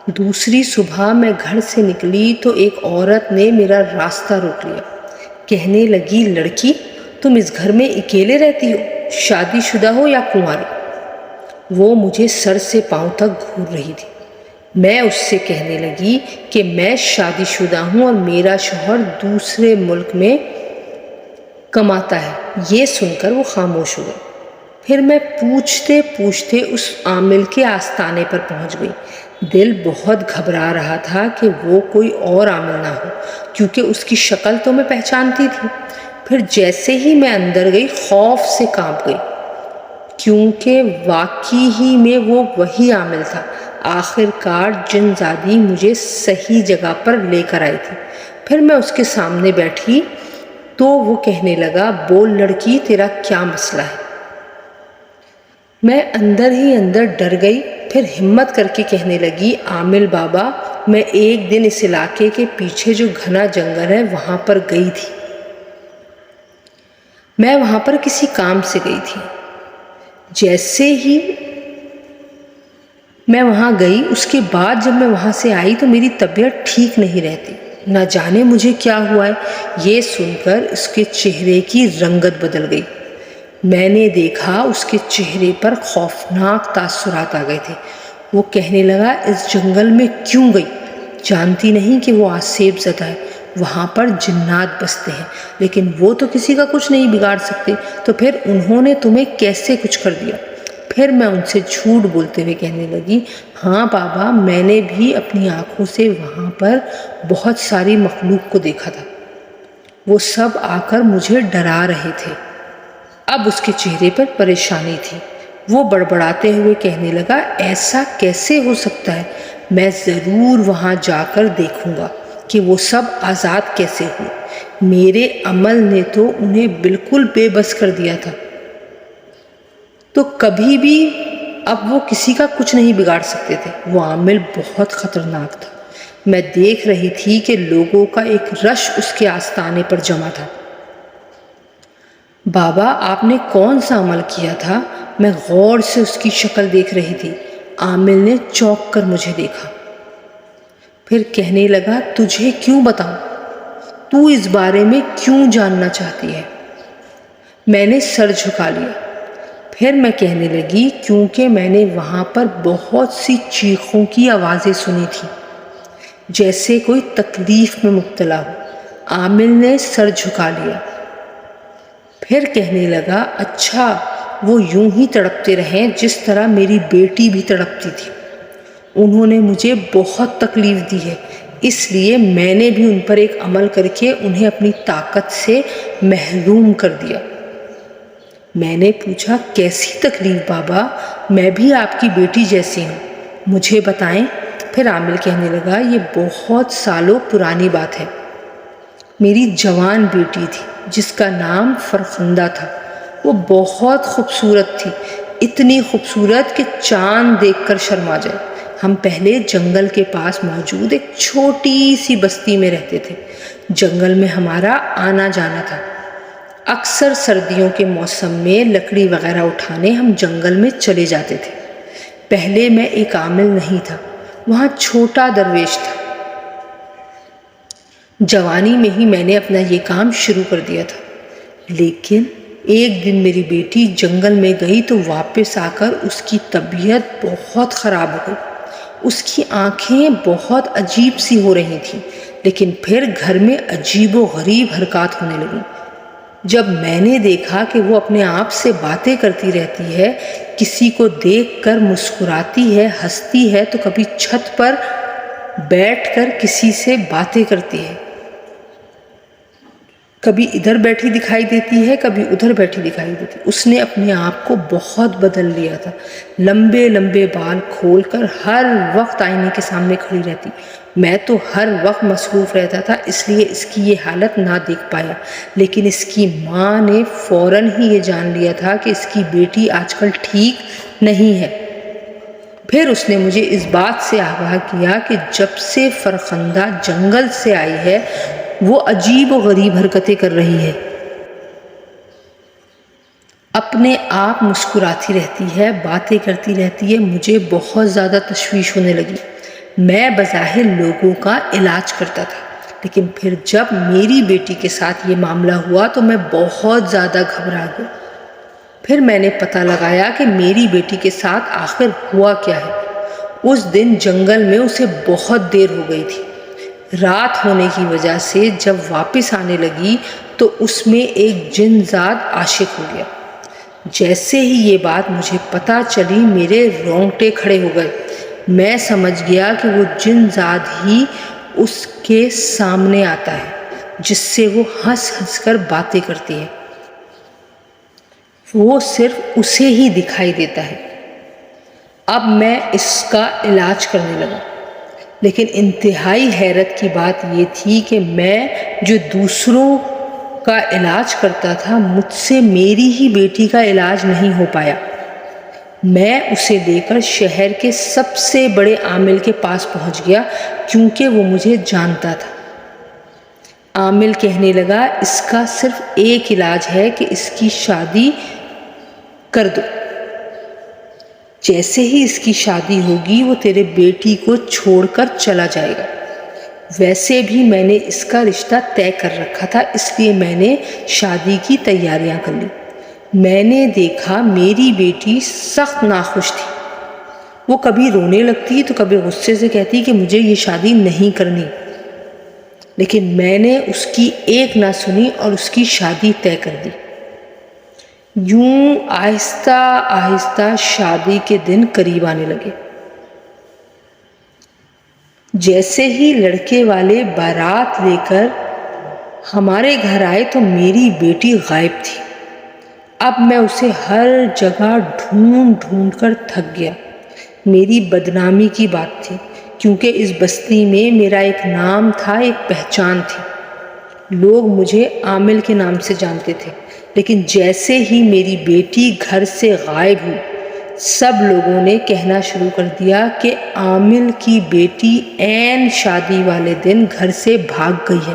دوسری صبح میں گھر سے نکلی تو ایک عورت نے میرا راستہ روک لیا۔ کہنے لگی، لڑکی، تم اس گھر میں اکیلے رہتی ہو؟ شادی شدہ ہو یا کنواری؟ وہ مجھے سر سے پاؤں تک گھور رہی تھی۔ میں اس سے کہنے لگی کہ میں شادی شدہ ہوں اور میرا شوہر دوسرے ملک میں کماتا ہے۔ یہ سن کر وہ خاموش ہو گئی۔ پھر میں پوچھتے پوچھتے اس عامل کے آستانے پر پہنچ گئی۔ دل بہت گھبرا رہا تھا کہ وہ کوئی اور عامل نہ ہو، کیونکہ اس کی شکل تو میں پہچانتی تھی۔ پھر جیسے ہی میں اندر گئی، خوف سے کانپ گئی، کیونکہ واقعی ہی میں وہ وہی عامل تھا۔ آخر کار جن زادی مجھے صحیح جگہ پر لے کر آئی تھی۔ پھر میں اس کے سامنے بیٹھی تو وہ کہنے لگا، بول لڑکی، تیرا کیا مسئلہ ہے؟ میں اندر ہی اندر ڈر گئی۔ پھر ہمت کر کے کہنے لگی، عامل بابا، میں ایک دن اس علاقے کے پیچھے جو گھنا جنگل ہے وہاں پر گئی تھی۔ میں وہاں پر کسی کام سے گئی تھی۔ جیسے ہی میں وہاں گئی، اس کے بعد جب میں وہاں سے آئی تو میری طبیعت ٹھیک نہیں رہتی۔ نہ جانے مجھے کیا ہوا ہے۔ یہ سن کر اس کے چہرے کی رنگت بدل گئی۔ میں نے دیکھا اس کے چہرے پر خوفناک تاثرات آ گئے تھے۔ وہ کہنے لگا، اس جنگل میں کیوں گئی؟ جانتی نہیں کہ وہ آسیب زدہ ہے، وہاں پر جنات بستے ہیں، لیکن وہ تو کسی کا کچھ نہیں بگاڑ سکتے، تو پھر انہوں نے تمہیں کیسے کچھ کر دیا؟ پھر میں ان سے جھوٹ بولتے ہوئے کہنے لگی، ہاں بابا، میں نے بھی اپنی آنکھوں سے وہاں پر بہت ساری مخلوق کو دیکھا تھا۔ وہ سب آ کر مجھے ڈرا رہے تھے۔ اب اس کے چہرے پر پریشانی تھی۔ وہ بڑبڑاتے ہوئے کہنے لگا، ایسا کیسے ہو سکتا ہے؟ میں ضرور وہاں جا کر دیکھوں گا کہ وہ سب آزاد کیسے ہوئے۔ میرے عمل نے تو انہیں بالکل بے بس کر دیا تھا، تو کبھی بھی اب وہ کسی کا کچھ نہیں بگاڑ سکتے تھے۔ وہ عامل بہت خطرناک تھا۔ میں دیکھ رہی تھی کہ لوگوں کا ایک رش اس کے آستانے پر جمع تھا۔ بابا، آپ نے کون سا عمل کیا تھا؟ میں غور سے اس کی شکل دیکھ رہی تھی۔ عامل نے چونک کر مجھے دیکھا، پھر کہنے لگا، تجھے کیوں بتاؤں؟ تو اس بارے میں کیوں جاننا چاہتی ہے؟ میں نے سر جھکا لیا۔ پھر میں کہنے لگی، کیونکہ میں نے وہاں پر بہت سی چیخوں کی آوازیں سنی تھی، جیسے کوئی تکلیف میں مبتلا ہو۔ عامل نے سر جھکا لیا، پھر کہنے لگا، اچھا، وہ یوں ہی تڑپتے رہیں جس طرح میری بیٹی بھی تڑپتی تھی۔ انہوں نے مجھے بہت تکلیف دی ہے، اس لیے میں نے بھی ان پر ایک عمل کر کے انہیں اپنی طاقت سے محروم کر دیا۔ میں نے پوچھا، کیسی تکلیف بابا؟ میں بھی آپ کی بیٹی جیسی ہوں، مجھے بتائیں۔ پھر عامل کہنے لگا، یہ بہت سالوں پرانی بات ہے۔ میری جوان بیٹی تھی جس کا نام فرخندہ تھا۔ وہ بہت خوبصورت تھی، اتنی خوبصورت کہ چاند دیکھ کر شرما جائے۔ ہم پہلے جنگل کے پاس موجود ایک چھوٹی سی بستی میں رہتے تھے۔ جنگل میں ہمارا آنا جانا تھا۔ اکثر سردیوں کے موسم میں لکڑی وغیرہ اٹھانے ہم جنگل میں چلے جاتے تھے۔ پہلے میں ایک عامل نہیں تھا، وہاں چھوٹا درویش تھا۔ جوانی میں ہی میں نے اپنا یہ کام شروع کر دیا تھا، لیکن ایک دن میری بیٹی جنگل میں گئی تو واپس آ کر اس کی طبیعت بہت خراب ہو گئی۔ اس کی آنکھیں بہت عجیب سی ہو رہی تھیں، لیکن پھر گھر میں عجیب و غریب حرکات ہونے لگیں۔ جب میں نے دیکھا کہ وہ اپنے آپ سے باتیں کرتی رہتی ہے، کسی کو دیکھ کر مسکراتی ہے، ہنستی ہے، تو کبھی چھت پر بیٹھ کر کسی سے باتیں کرتی ہے۔ کبھی ادھر بیٹھی دکھائی دیتی ہے، کبھی ادھر بیٹھی دکھائی دیتی۔ اس نے اپنے آپ کو بہت بدل لیا تھا، لمبے لمبے بال کھول کر ہر وقت آئینے کے سامنے کھڑی رہتی۔ میں تو ہر وقت مصروف رہتا تھا، اس لیے اس کی یہ حالت نہ دیکھ پایا، لیکن اس کی ماں نے فوراً ہی یہ جان لیا تھا کہ اس کی بیٹی آج کل ٹھیک نہیں ہے۔ پھر اس نے مجھے اس بات سے آگاہ کیا کہ جب سے فرخندہ جنگل سے آئی ہے وہ عجیب و غریب حرکتیں کر رہی ہے، اپنے آپ مسکراتی رہتی ہے، باتیں کرتی رہتی ہے۔ مجھے بہت زیادہ تشویش ہونے لگی۔ میں بظاہر لوگوں کا علاج کرتا تھا، لیکن پھر جب میری بیٹی کے ساتھ یہ معاملہ ہوا تو میں بہت زیادہ گھبرا گیا۔ پھر میں نے پتہ لگایا کہ میری بیٹی کے ساتھ آخر ہوا کیا ہے۔ اس دن جنگل میں اسے بہت دیر ہو گئی تھی۔ رات ہونے کی وجہ سے جب واپس آنے لگی تو اس میں ایک جن زاد عاشق ہو گیا۔ جیسے ہی یہ بات مجھے پتہ چلی میرے رونگٹے کھڑے ہو گئے۔ میں سمجھ گیا کہ وہ جن زاد ہی اس کے سامنے آتا ہے جس سے وہ ہنس ہنس کر باتیں کرتی ہے۔ وہ صرف اسے ہی دکھائی دیتا ہے۔ اب میں اس کا علاج کرنے لگا، لیکن انتہائی حیرت کی بات یہ تھی کہ میں جو دوسروں کا علاج کرتا تھا مجھ سے میری ہی بیٹی کا علاج نہیں ہو پایا۔ میں اسے لے کر شہر کے سب سے بڑے عامل کے پاس پہنچ گیا کیونکہ وہ مجھے جانتا تھا۔ عامل کہنے لگا اس کا صرف ایک علاج ہے کہ اس کی شادی کر دو۔ جیسے ہی اس کی شادی ہوگی وہ تیرے بیٹی کو چھوڑ کر چلا جائے گا۔ ویسے بھی میں نے اس کا رشتہ طے کر رکھا تھا، اس لیے میں نے شادی کی تیاریاں کر لی۔ میں نے دیکھا میری بیٹی سخت ناخوش تھی۔ وہ کبھی رونے لگتی تو کبھی غصے سے کہتی کہ مجھے یہ شادی نہیں کرنی، لیکن میں نے اس کی ایک نہ سنی اور اس کی شادی طے کر دی۔ یوں آہستہ آہستہ شادی کے دن قریب آنے لگے۔ جیسے ہی لڑکے والے بارات لے کر ہمارے گھر آئے تو میری بیٹی غائب تھی۔ اب میں اسے ہر جگہ ڈھونڈ ڈھونڈ کر تھک گیا۔ میری بدنامی کی بات تھی، کیونکہ اس بستی میں میرا ایک نام تھا، ایک پہچان تھی۔ لوگ مجھے عامل کے نام سے جانتے تھے، لیکن جیسے ہی میری بیٹی گھر سے غائب ہوئی سب لوگوں نے کہنا شروع کر دیا کہ عامل کی بیٹی عین شادی والے دن گھر سے بھاگ گئی ہے۔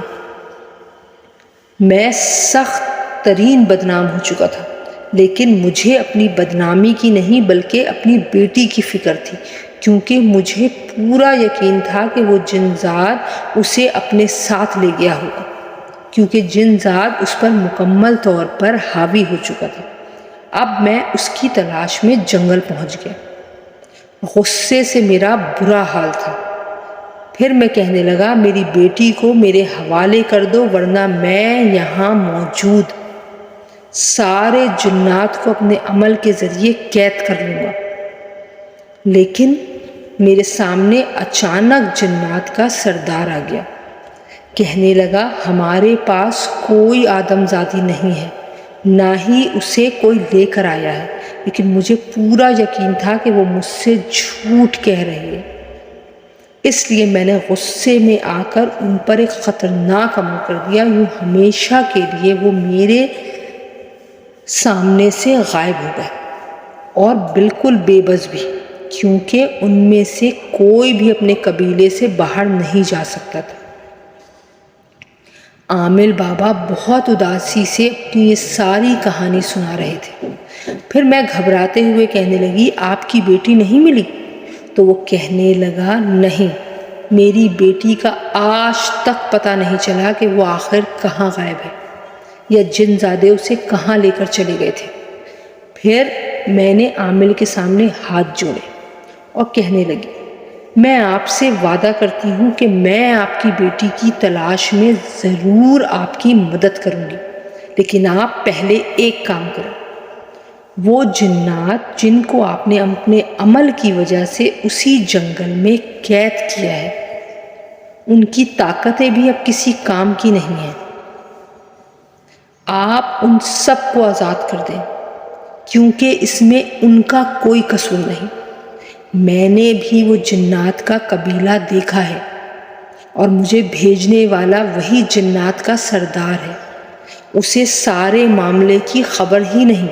میں سخت ترین بدنام ہو چکا تھا، لیکن مجھے اپنی بدنامی کی نہیں بلکہ اپنی بیٹی کی فکر تھی، کیونکہ مجھے پورا یقین تھا کہ وہ جن زاد اسے اپنے ساتھ لے گیا ہوگا، کیونکہ جن زاد اس پر مکمل طور پر حاوی ہو چکا تھا۔ اب میں اس کی تلاش میں جنگل پہنچ گیا۔ غصے سے میرا برا حال تھا۔ پھر میں کہنے لگا میری بیٹی کو میرے حوالے کر دو ورنہ میں یہاں موجود سارے جنات کو اپنے عمل کے ذریعے قید کر لوں گا۔ لیکن میرے سامنے اچانک جنات کا سردار آ گیا۔ کہنے لگا ہمارے پاس کوئی آدم زادی نہیں ہے، نہ ہی اسے کوئی لے کر آیا ہے، لیکن مجھے پورا یقین تھا کہ وہ مجھ سے جھوٹ کہہ رہی ہے۔ اس لیے میں نے غصے میں آ کر ان پر ایک خطرناک عمل کر دیا۔ یوں ہمیشہ کے لیے وہ میرے سامنے سے غائب ہو گئے، اور بالکل بے بس بھی، کیونکہ ان میں سے کوئی بھی اپنے قبیلے سے باہر نہیں جا سکتا تھا۔ عامل بابا بہت اداسی سے اپنی یہ ساری کہانی سنا رہے تھے۔ پھر میں گھبراتے ہوئے کہنے لگی آپ کی بیٹی نہیں ملی؟ تو وہ کہنے لگا نہیں، میری بیٹی کا آج تک پتہ نہیں چلا کہ وہ آخر کہاں غائب ہے یا جن زادے اسے کہاں لے کر چلے گئے تھے۔ پھر میں نے عامل کے سامنے ہاتھ جوڑے اور کہنے لگی میں آپ سے وعدہ کرتی ہوں کہ میں آپ کی بیٹی کی تلاش میں ضرور آپ کی مدد کروں گی، لیکن آپ پہلے ایک کام کریں۔ وہ جنات جن کو آپ نے اپنے عمل کی وجہ سے اسی جنگل میں قید کیا ہے، ان کی طاقتیں بھی اب کسی کام کی نہیں ہیں۔ آپ ان سب کو آزاد کر دیں، کیونکہ اس میں ان کا کوئی قصور نہیں۔ میں نے بھی وہ جنات کا قبیلہ دیکھا ہے، اور مجھے بھیجنے والا وہی جنات کا سردار ہے۔ اسے سارے معاملے کی خبر ہی نہیں،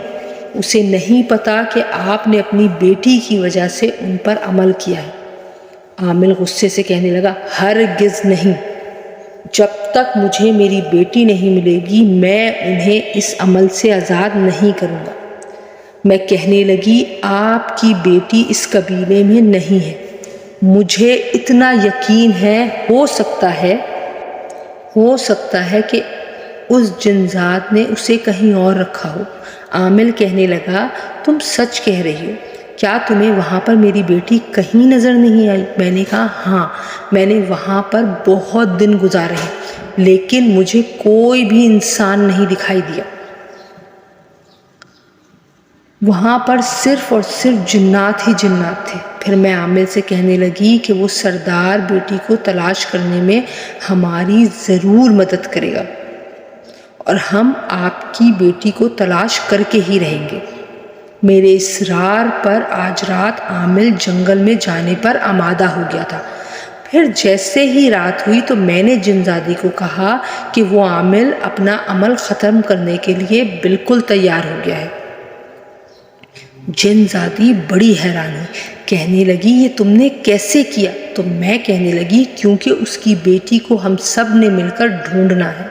اسے نہیں پتا کہ آپ نے اپنی بیٹی کی وجہ سے ان پر عمل کیا ہے۔ عامل غصے سے کہنے لگا، ہرگز نہیں، جب تک مجھے میری بیٹی نہیں ملے گی میں انہیں اس عمل سے آزاد نہیں کروں گا۔ میں کہنے لگی، آپ کی بیٹی اس قبیلے میں نہیں ہے، مجھے اتنا یقین ہے، ہو سکتا ہے کہ اس جنزاد نے اسے کہیں اور رکھا ہو۔ عامل کہنے لگا، تم سچ کہہ رہی ہو، کیا تمہیں وہاں پر میری بیٹی کہیں نظر نہیں آئی؟ میں نے کہا، ہاں، میں نے وہاں پر بہت دن گزارے ہیں، لیکن مجھے کوئی بھی انسان نہیں دکھائی دیا۔ وہاں پر صرف اور صرف جنات ہی جنات تھے۔ پھر میں عامل سے کہنے لگی کہ وہ سردار بیٹی کو تلاش کرنے میں ہماری ضرور مدد کرے گا، اور ہم آپ کی بیٹی کو تلاش کر کے ہی رہیں گے۔ میرے اصرار پر آج رات عامل جنگل میں جانے پر آمادہ ہو گیا تھا۔ پھر جیسے ہی رات ہوئی تو میں نے جنزادی کو کہا کہ وہ عامل اپنا عمل ختم کرنے کے لیے بالکل تیار ہو گیا ہے۔ جنزادی بڑی حیران ہوئی، کہنے لگی، یہ تم نے کیسے کیا؟ تو میں کہنے لگی، کیونکہ اس کی بیٹی کو ہم سب نے مل کر ڈھونڈنا ہے۔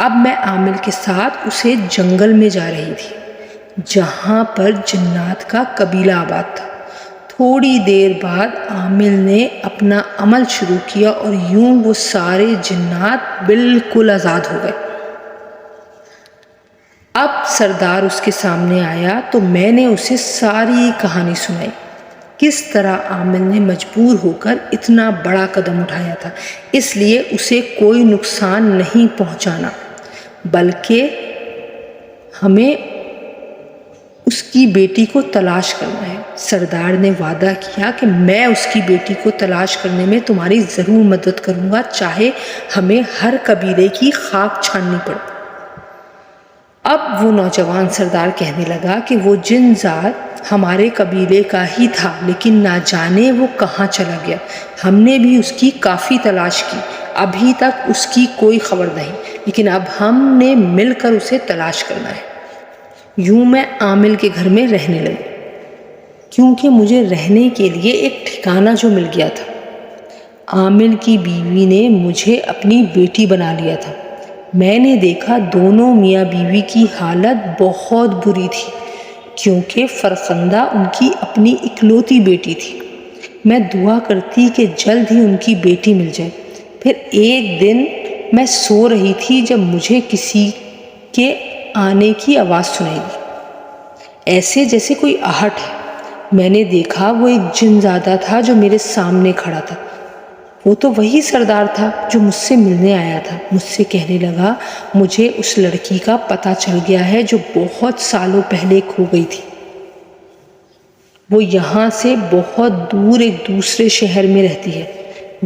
اب میں عامل کے ساتھ اسے جنگل میں جا رہی تھی، جہاں پر جنات کا قبیلہ آباد تھا۔ تھوڑی دیر بعد عامل نے اپنا عمل شروع کیا، اور یوں وہ سارے جنات بالکل آزاد ہو گئے۔ اب سردار اس کے سامنے آیا تو میں نے اسے ساری کہانی سنائی، کس طرح عامل نے مجبور ہو کر اتنا بڑا قدم اٹھایا تھا، اس لیے اسے کوئی نقصان نہیں پہنچانا، بلکہ ہمیں اس کی بیٹی کو تلاش کرنا ہے۔ سردار نے وعدہ کیا کہ میں اس کی بیٹی کو تلاش کرنے میں تمہاری ضرور مدد کروں گا، چاہے ہمیں ہر قبیلے کی خاک چھاننی پڑے۔ اب وہ نوجوان سردار کہنے لگا کہ وہ جنزاد ہمارے قبیلے کا ہی تھا، لیکن نہ جانے وہ کہاں چلا گیا۔ ہم نے بھی اس کی کافی تلاش کی، ابھی تک اس کی کوئی خبر نہیں، لیکن اب ہم نے مل کر اسے تلاش کرنا ہے۔ یوں میں عامل کے گھر میں رہنے لگی، کیونکہ مجھے رہنے کے لیے ایک ٹھکانہ جو مل گیا تھا۔ عامل کی بیوی نے مجھے اپنی بیٹی بنا لیا تھا۔ میں نے دیکھا دونوں میاں بیوی کی حالت بہت بری تھی، کیونکہ فرخندہ ان کی اپنی اکلوتی بیٹی تھی۔ میں دعا کرتی کہ جلد ہی ان کی بیٹی مل جائے۔ پھر ایک دن میں سو رہی تھی جب مجھے کسی کے آنے کی آواز سنائی دی، ایسے جیسے کوئی آہٹ ہے۔ میں نے دیکھا وہ ایک جنزادہ تھا جو میرے سامنے کھڑا تھا۔ وہ تو وہی سردار تھا جو مجھ سے ملنے آیا تھا۔ مجھ سے کہنے لگا، مجھے اس لڑکی کا پتہ چل گیا ہے جو بہت سالوں پہلے کھو گئی تھی۔ وہ یہاں سے بہت دور ایک دوسرے شہر میں رہتی ہے،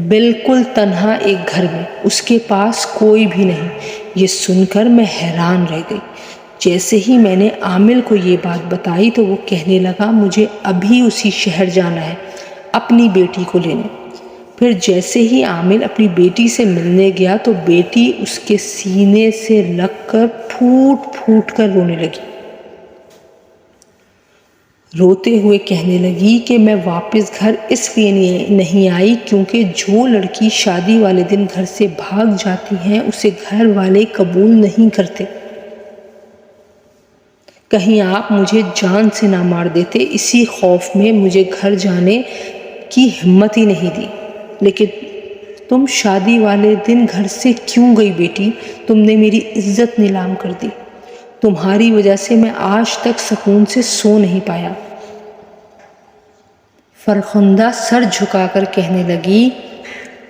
بالکل تنہا ایک گھر میں، اس کے پاس کوئی بھی نہیں۔ یہ سن کر میں حیران رہ گئی۔ جیسے ہی میں نے عامل کو یہ بات بتائی تو وہ کہنے لگا، مجھے ابھی اسی شہر جانا ہے اپنی بیٹی کو لینے۔ پھر جیسے ہی عامل اپنی بیٹی سے ملنے گیا تو بیٹی اس کے سینے سے لگ کر پھوٹ پھوٹ کر رونے لگی، روتے ہوئے کہنے لگی کہ میں واپس گھر اس لیے نہیں آئی کیونکہ جو لڑکی شادی والے دن گھر سے بھاگ جاتی ہے اسے گھر والے قبول نہیں کرتے۔ کہیں آپ مجھے جان سے نہ مار دیتے، اسی خوف میں مجھے گھر جانے کی ہمت ہی نہیں دی۔ لیکن تم شادی والے دن گھر سے کیوں گئی بیٹی؟ تم نے میری عزت نیلام کر دی، تمہاری وجہ سے میں آج تک سکون سے سو نہیں پایا۔ فرخندہ سر جھکا کر کہنے لگی،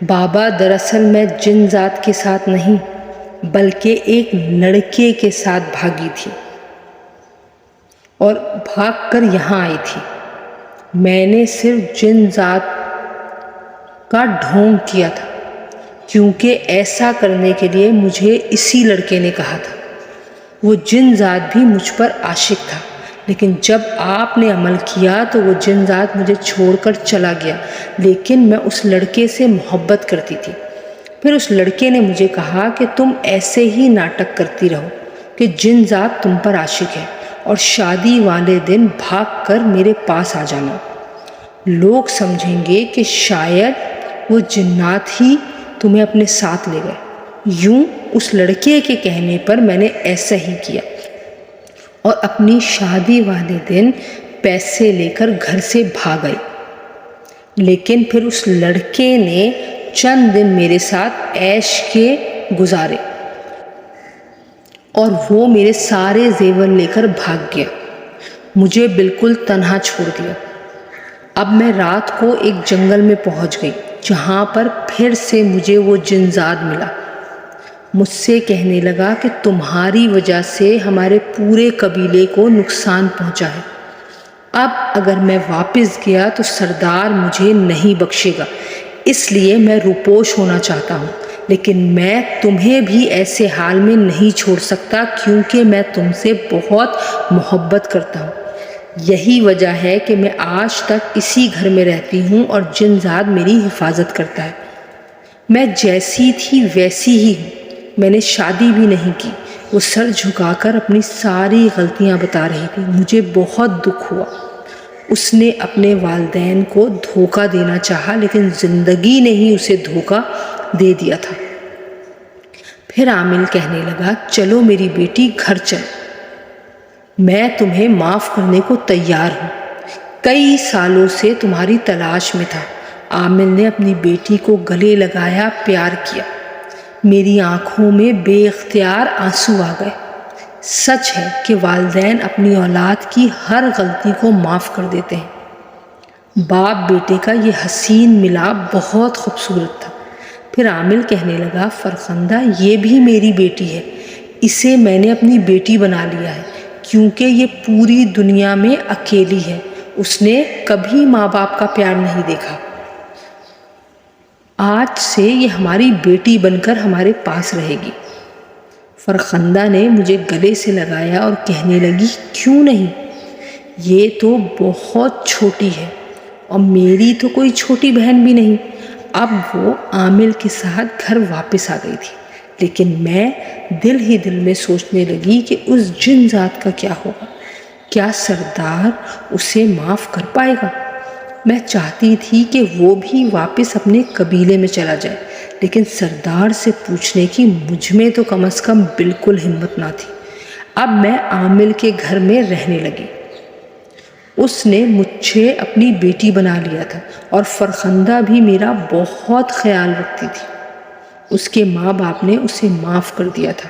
بابا دراصل میں جنزاد کے ساتھ نہیں بلکہ ایک لڑکے کے ساتھ بھاگی تھی اور بھاگ کر یہاں آئی تھی۔ میں نے صرف جنزاد کا ڈھونگ کیا تھا، کیونکہ ایسا کرنے کے لیے مجھے اسی لڑکے نے کہا تھا۔ وہ جن ذات بھی مجھ پر عاشق تھا، لیکن جب آپ نے عمل کیا تو وہ جن ذات مجھے چھوڑ کر چلا گیا، لیکن میں اس لڑکے سے محبت کرتی تھی۔ پھر اس لڑکے نے مجھے کہا کہ تم ایسے ہی ناٹک کرتی رہو کہ جن ذات تم پر عاشق ہے، اور شادی والے دن بھاگ کر میرے پاس آ جانا۔ لوگ سمجھیں گے کہ شاید وہ جنات ہی تمہیں اپنے ساتھ لے گئے۔ یوں اس لڑکے کے کہنے پر میں نے ایسا ہی کیا اور اپنی شادی والے دن پیسے لے کر گھر سے بھاگ گئی۔ لیکن پھر اس لڑکے نے چند دن میرے ساتھ عیش کے گزارے اور وہ میرے سارے زیور لے کر بھاگ گیا، مجھے بالکل تنہا چھوڑ دیا۔ اب میں رات کو ایک جنگل میں پہنچ گئی، جہاں پر پھر سے مجھے وہ جنزاد ملا۔ مجھ سے کہنے لگا کہ تمہاری وجہ سے ہمارے پورے قبیلے کو نقصان پہنچا ہے۔ اب اگر میں واپس گیا تو سردار مجھے نہیں بخشے گا، اس لیے میں روپوش ہونا چاہتا ہوں، لیکن میں تمہیں بھی ایسے حال میں نہیں چھوڑ سکتا کیونکہ میں تم سے بہت محبت کرتا ہوں۔ یہی وجہ ہے کہ میں آج تک اسی گھر میں رہتی ہوں اور جنزاد میری حفاظت کرتا ہے۔ میں جیسی تھی ویسی ہی ہوں، میں نے شادی بھی نہیں کی۔ وہ سر جھکا کر اپنی ساری غلطیاں بتا رہی تھی۔ مجھے بہت دکھ ہوا۔ اس نے اپنے والدین کو دھوکہ دینا چاہا، لیکن زندگی نے ہی اسے دھوکہ دے دیا تھا۔ پھر عامل کہنے لگا، چلو میری بیٹی گھر چل، میں تمہیں معاف کرنے کو تیار ہوں، کئی سالوں سے تمہاری تلاش میں تھا۔ عامل نے اپنی بیٹی کو گلے لگایا، پیار کیا۔ میری آنکھوں میں بے اختیار آنسو آ گئے۔ سچ ہے کہ والدین اپنی اولاد کی ہر غلطی کو معاف کر دیتے ہیں۔ باپ بیٹے کا یہ حسین ملاپ بہت خوبصورت تھا۔ پھر عامل کہنے لگا، فرخندہ یہ بھی میری بیٹی ہے، اسے میں نے اپنی بیٹی بنا لیا ہے کیونکہ یہ پوری دنیا میں اکیلی ہے، اس نے کبھی ماں باپ کا پیار نہیں دیکھا۔ آج سے یہ ہماری بیٹی بن کر ہمارے پاس رہے گی۔ فرخندہ نے مجھے گلے سے لگایا اور کہنے لگی، کیوں نہیں، یہ تو بہت چھوٹی ہے اور میری تو کوئی چھوٹی بہن بھی نہیں۔ اب وہ عامل کے ساتھ گھر واپس آ گئی تھی، لیکن میں دل ہی دل میں سوچنے لگی کہ اس جن ذات کا کیا ہوگا، کیا سردار اسے معاف کر پائے گا؟ میں چاہتی تھی کہ وہ بھی واپس اپنے قبیلے میں چلا جائے، لیکن سردار سے پوچھنے کی مجھ میں تو کم از کم بالکل ہمت نہ تھی۔ اب میں عامل کے گھر میں رہنے لگی۔ اس نے مجھے اپنی بیٹی بنا لیا تھا اور فرخندہ بھی میرا بہت خیال رکھتی تھی۔ اس کے ماں باپ نے اسے معاف کر دیا تھا۔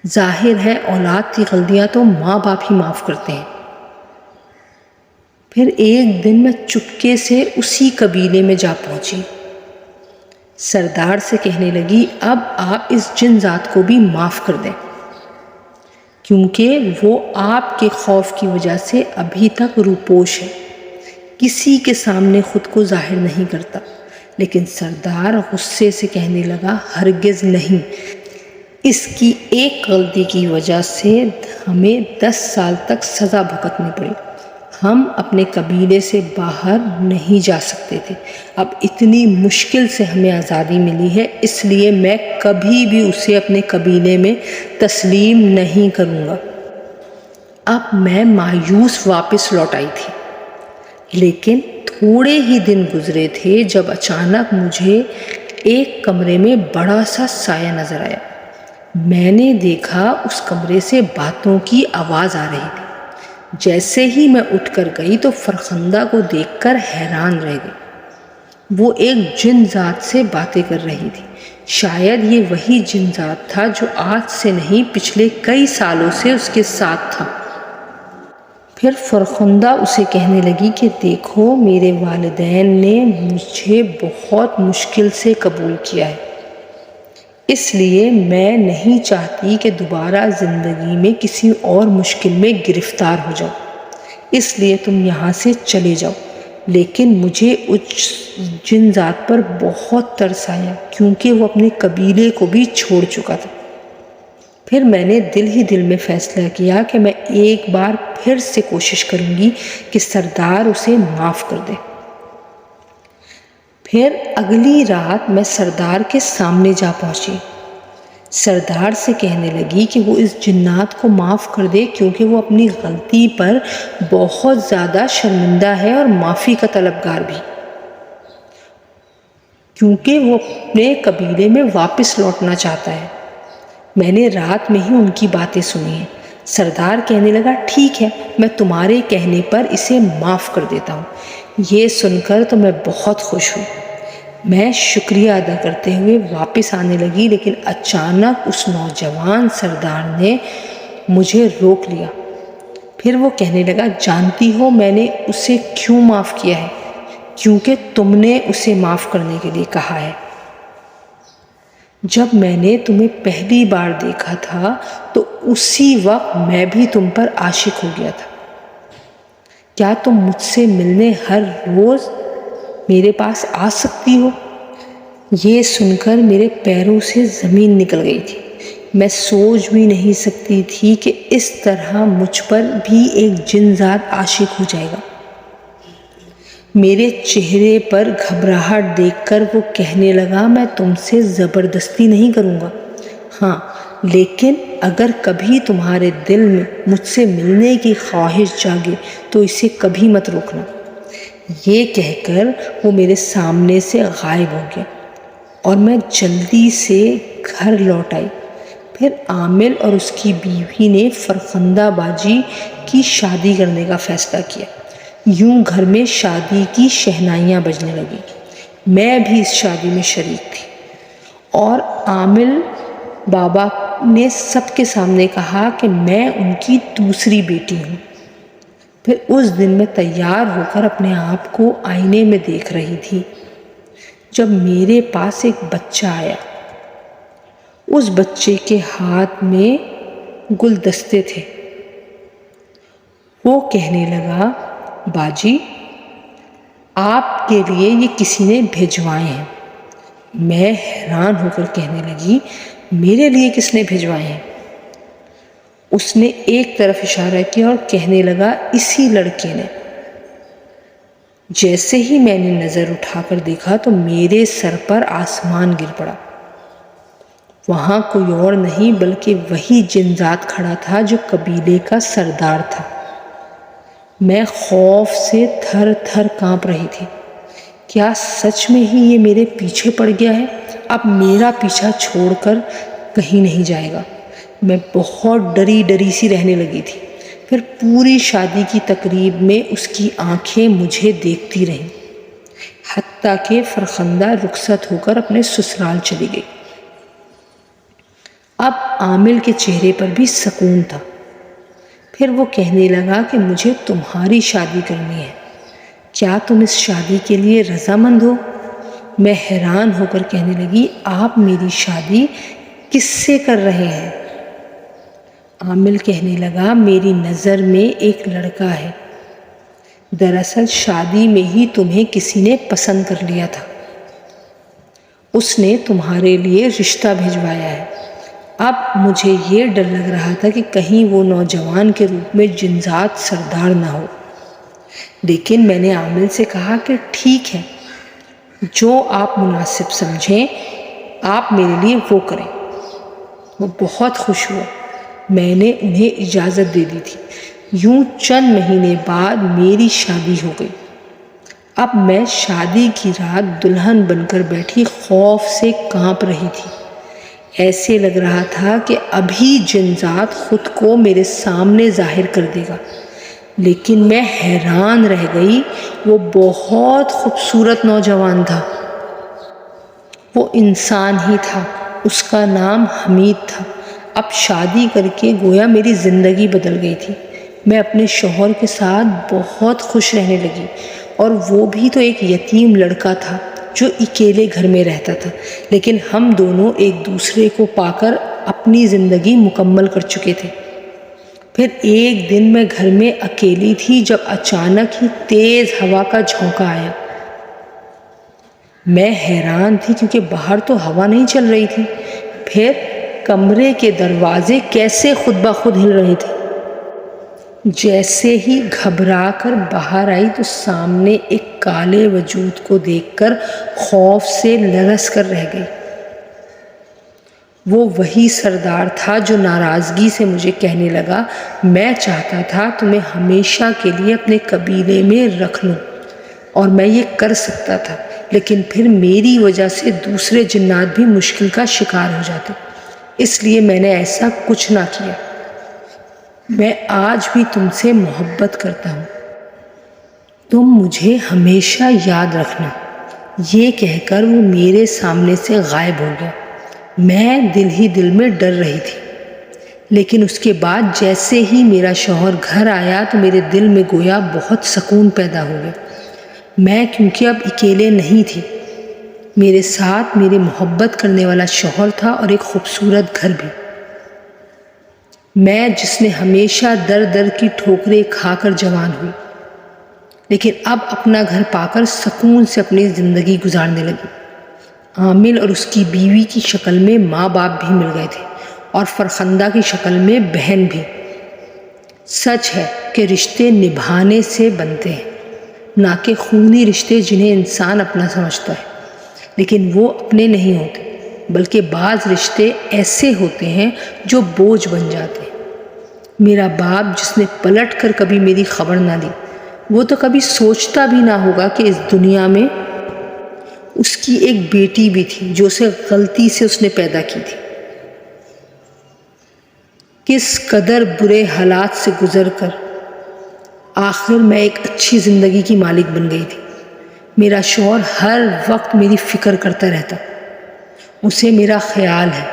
ظاہر ہے اولاد کی غلطیاں تو ماں باپ ہی معاف کرتے ہیں۔ پھر ایک دن میں چپکے سے اسی قبیلے میں جا پہنچی۔ سردار سے کہنے لگی، اب آپ اس جن ذات کو بھی معاف کر دیں، کیونکہ وہ آپ کے خوف کی وجہ سے ابھی تک روپوش ہے، کسی کے سامنے خود کو ظاہر نہیں کرتا۔ لیکن سردار غصے سے کہنے لگا، ہرگز نہیں، اس کی ایک غلطی کی وجہ سے ہمیں 10 سال تک سزا بھگتنی پڑی۔ ہم اپنے قبیلے سے باہر نہیں جا سکتے تھے، اب اتنی مشکل سے ہمیں آزادی ملی ہے، اس لیے میں کبھی بھی اسے اپنے قبیلے میں تسلیم نہیں کروں گا۔ اب میں مایوس واپس لوٹ آئی تھی، لیکن تھوڑے ہی دن گزرے تھے جب اچانک مجھے ایک کمرے میں بڑا سا سایہ نظر آیا۔ میں نے دیکھا اس کمرے سے باتوں کی آواز آ رہی تھی۔ جیسے ہی میں اٹھ کر گئی تو فرخندہ کو دیکھ کر حیران رہ گئی۔ وہ ایک جن ذات سے باتیں کر رہی تھی۔ شاید یہ وہی جن ذات تھا جو آج سے نہیں پچھلے کئی سالوں سے اس کے ساتھ تھا۔ پھر فرخندہ اسے کہنے لگی کہ دیکھو، میرے والدین نے مجھے بہت مشکل سے قبول کیا ہے، اس لیے میں نہیں چاہتی کہ دوبارہ زندگی میں کسی اور مشکل میں گرفتار ہو جاؤ، اس لیے تم یہاں سے چلے جاؤ۔ لیکن مجھے اس جن ذات پر بہت ترس آیا کیونکہ وہ اپنے قبیلے کو بھی چھوڑ چکا تھا۔ پھر میں نے دل ہی دل میں فیصلہ کیا کہ میں ایک بار پھر سے کوشش کروں گی کہ سردار اسے معاف کر دے۔ پھر اگلی رات میں سردار کے سامنے جا پہنچی۔ سردار سے کہنے لگی کہ وہ اس جنات کو معاف کر دے کیونکہ وہ اپنی غلطی پر بہت زیادہ شرمندہ ہے اور معافی کا طلبگار بھی، کیونکہ وہ اپنے قبیلے میں واپس لوٹنا چاہتا ہے۔ میں نے رات میں ہی ان کی باتیں سنی ہیں۔ سردار کہنے لگا، ٹھیک ہے، میں تمہارے کہنے پر اسے معاف کر دیتا ہوں۔ یہ سن کر تو میں بہت خوش ہوئی۔ میں شکریہ ادا کرتے ہوئے واپس آنے لگی، لیکن اچانک اس نوجوان سردار نے مجھے روک لیا۔ پھر وہ کہنے لگا، جانتی ہو میں نے اسے کیوں معاف کیا ہے؟ کیونکہ تم نے اسے معاف کرنے کے لیے کہا ہے۔ جب میں نے تمہیں پہلی بار دیکھا تھا تو اسی وقت میں بھی تم پر عاشق ہو گیا تھا۔ کیا تم مجھ سے ملنے ہر روز میرے پاس آ سکتی ہو؟ یہ سن کر میرے پیروں سے زمین نکل گئی تھی۔ میں سوچ بھی نہیں سکتی تھی کہ اس طرح مجھ پر بھی ایک جن ذات عاشق ہو جائے گا۔ میرے چہرے پر گھبراہٹ دیکھ کر وہ کہنے لگا، میں تم سے زبردستی نہیں کروں گا، ہاں لیکن اگر کبھی تمہارے دل میں مجھ سے ملنے کی خواہش جاگے تو اسے کبھی مت روکنا۔ یہ کہہ کر وہ میرے سامنے سے غائب ہو گیا اور میں جلدی سے گھر لوٹ آئی۔ پھر عامل اور اس کی بیوی نے فرخندہ باجی کی شادی کرنے کا فیصلہ کیا۔ یوں گھر میں شادی کی شہنائیاں بجنے لگیں۔ میں بھی اس شادی میں شریک تھی اور عامل بابا نے سب کے سامنے کہا کہ میں ان کی دوسری بیٹی ہوں۔ پھر اس دن میں تیار ہو کر اپنے آپ کو آئینے میں دیکھ رہی تھی جب میرے پاس ایک بچہ آیا۔ اس بچے کے ہاتھ میں گلدستے تھے۔ وہ کہنے لگا، باجی آپ کے لیے یہ کسی نے بھیجوائے ہیں۔ میں حیران ہو کر کہنے لگی، میرے لیے کس نے بھیجوائے ہیں؟ اس نے ایک طرف اشارہ کیا اور کہنے لگا، اسی لڑکے نے۔ جیسے ہی میں نے نظر اٹھا کر دیکھا تو میرے سر پر آسمان گر پڑا۔ وہاں کوئی اور نہیں بلکہ وہی جن ذات کھڑا تھا جو قبیلے کا سردار تھا۔ میں خوف سے تھر تھر کانپ رہی تھی۔ کیا سچ میں ہی یہ میرے پیچھے پڑ گیا ہے؟ اب میرا پیچھا چھوڑ کر کہیں نہیں جائے گا۔ میں بہت ڈری ڈری سی رہنے لگی تھی۔ پھر پوری شادی کی تقریب میں اس کی آنکھیں مجھے دیکھتی رہیں، حتیٰ کہ فرخندہ رخصت ہو کر اپنے سسرال چلی گئی۔ اب عامل کے چہرے پر بھی سکون تھا۔ پھر وہ کہنے لگا کہ مجھے تمہاری شادی کرنی ہے، کیا تم اس شادی کے لیے رضامند ہو؟ میں حیران ہو کر کہنے لگی، آپ میری شادی کس سے کر رہے ہیں؟ عامل کہنے لگا، میری نظر میں ایک لڑکا ہے، دراصل شادی میں ہی تمہیں کسی نے پسند کر لیا تھا، اس نے تمہارے لیے رشتہ بھیجوایا ہے۔ اب مجھے یہ ڈر لگ رہا تھا کہ کہیں وہ نوجوان کے روپ میں جنذات سردار نہ ہو، لیکن میں نے عامل سے کہا کہ ٹھیک ہے، جو آپ مناسب سمجھیں آپ میرے لیے وہ کریں۔ وہ بہت خوش ہوئے۔ میں نے انہیں اجازت دے دی تھی۔ یوں چند مہینے بعد میری شادی ہو گئی۔ اب میں شادی کی رات دلہن بن کر بیٹھی خوف سے کانپ رہی تھی۔ ایسے لگ رہا تھا کہ ابھی جن ذات خود کو میرے سامنے ظاہر کر دے گا، لیکن میں حیران رہ گئی۔ وہ بہت خوبصورت نوجوان تھا۔ وہ انسان ہی تھا۔ اس کا نام حمید تھا۔ اب شادی کر کے گویا میری زندگی بدل گئی تھی۔ میں اپنے شوہر کے ساتھ بہت خوش رہنے لگی، اور وہ بھی تو ایک یتیم لڑکا تھا جو اکیلے گھر میں رہتا تھا، لیکن ہم دونوں ایک دوسرے کو پا کر اپنی زندگی مکمل کر چکے تھے۔ پھر ایک دن میں گھر میں اکیلی تھی جب اچانک ہی تیز ہوا کا جھونکا آیا۔ میں حیران تھی کیونکہ باہر تو ہوا نہیں چل رہی تھی۔ پھر کمرے کے دروازے کیسے خود بخود ہل رہے تھے۔ جیسے ہی گھبرا کر باہر آئی تو سامنے ایک کالے وجود کو دیکھ کر خوف سے لرز کر رہ گئی۔ وہ وہی سردار تھا جو ناراضگی سے مجھے کہنے لگا، میں چاہتا تھا تمہیں ہمیشہ کے لیے اپنے قبیلے میں رکھ لوں، اور میں یہ کر سکتا تھا، لیکن پھر میری وجہ سے دوسرے جنات بھی مشکل کا شکار ہو جاتے، اس لیے میں نے ایسا کچھ نہ کیا۔ میں آج بھی تم سے محبت کرتا ہوں، تم مجھے ہمیشہ یاد رکھنا۔ یہ کہہ کر وہ میرے سامنے سے غائب ہو گیا۔ میں دل ہی دل میں ڈر رہی تھی، لیکن اس کے بعد جیسے ہی میرا شوہر گھر آیا تو میرے دل میں گویا بہت سکون پیدا ہو گیا۔ میں کیونکہ اب اکیلے نہیں تھی، میرے ساتھ میرے محبت کرنے والا شوہر تھا اور ایک خوبصورت گھر بھی۔ میں جس نے ہمیشہ در در کی ٹھوکریں کھا کر جوان ہوئی، لیکن اب اپنا گھر پا کر سکون سے اپنی زندگی گزارنے لگی۔ عامل اور اس کی بیوی کی شکل میں ماں باپ بھی مل گئے تھے، اور فرخندہ کی شکل میں بہن بھی۔ سچ ہے کہ رشتے نبھانے سے بنتے ہیں، نہ کہ خونی رشتے جنہیں انسان اپنا سمجھتا ہے، لیکن وہ اپنے نہیں ہوتے، بلکہ بعض رشتے ایسے ہوتے ہیں جو بوجھ بن جاتے ہیں۔ میرا باپ جس نے پلٹ کر کبھی میری خبر نہ دی، وہ تو کبھی سوچتا بھی نہ ہوگا کہ اس دنیا میں اس کی ایک بیٹی بھی تھی جو اسے غلطی سے اس نے پیدا کی تھی۔ کس قدر برے حالات سے گزر کر آخر میں ایک اچھی زندگی کی مالک بن گئی تھی۔ میرا شوہر ہر وقت میری فکر کرتا رہتا، اسے میرا خیال ہے۔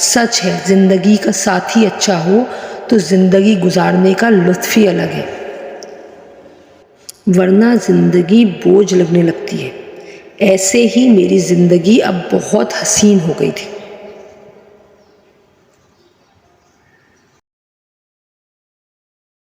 سچ ہے، زندگی کا ساتھی اچھا ہو تو زندگی گزارنے کا لطف ہی الگ ہے، ورنہ زندگی بوجھ لگنے لگتی ہے۔ ایسے ہی میری زندگی اب بہت حسین ہو گئی تھی۔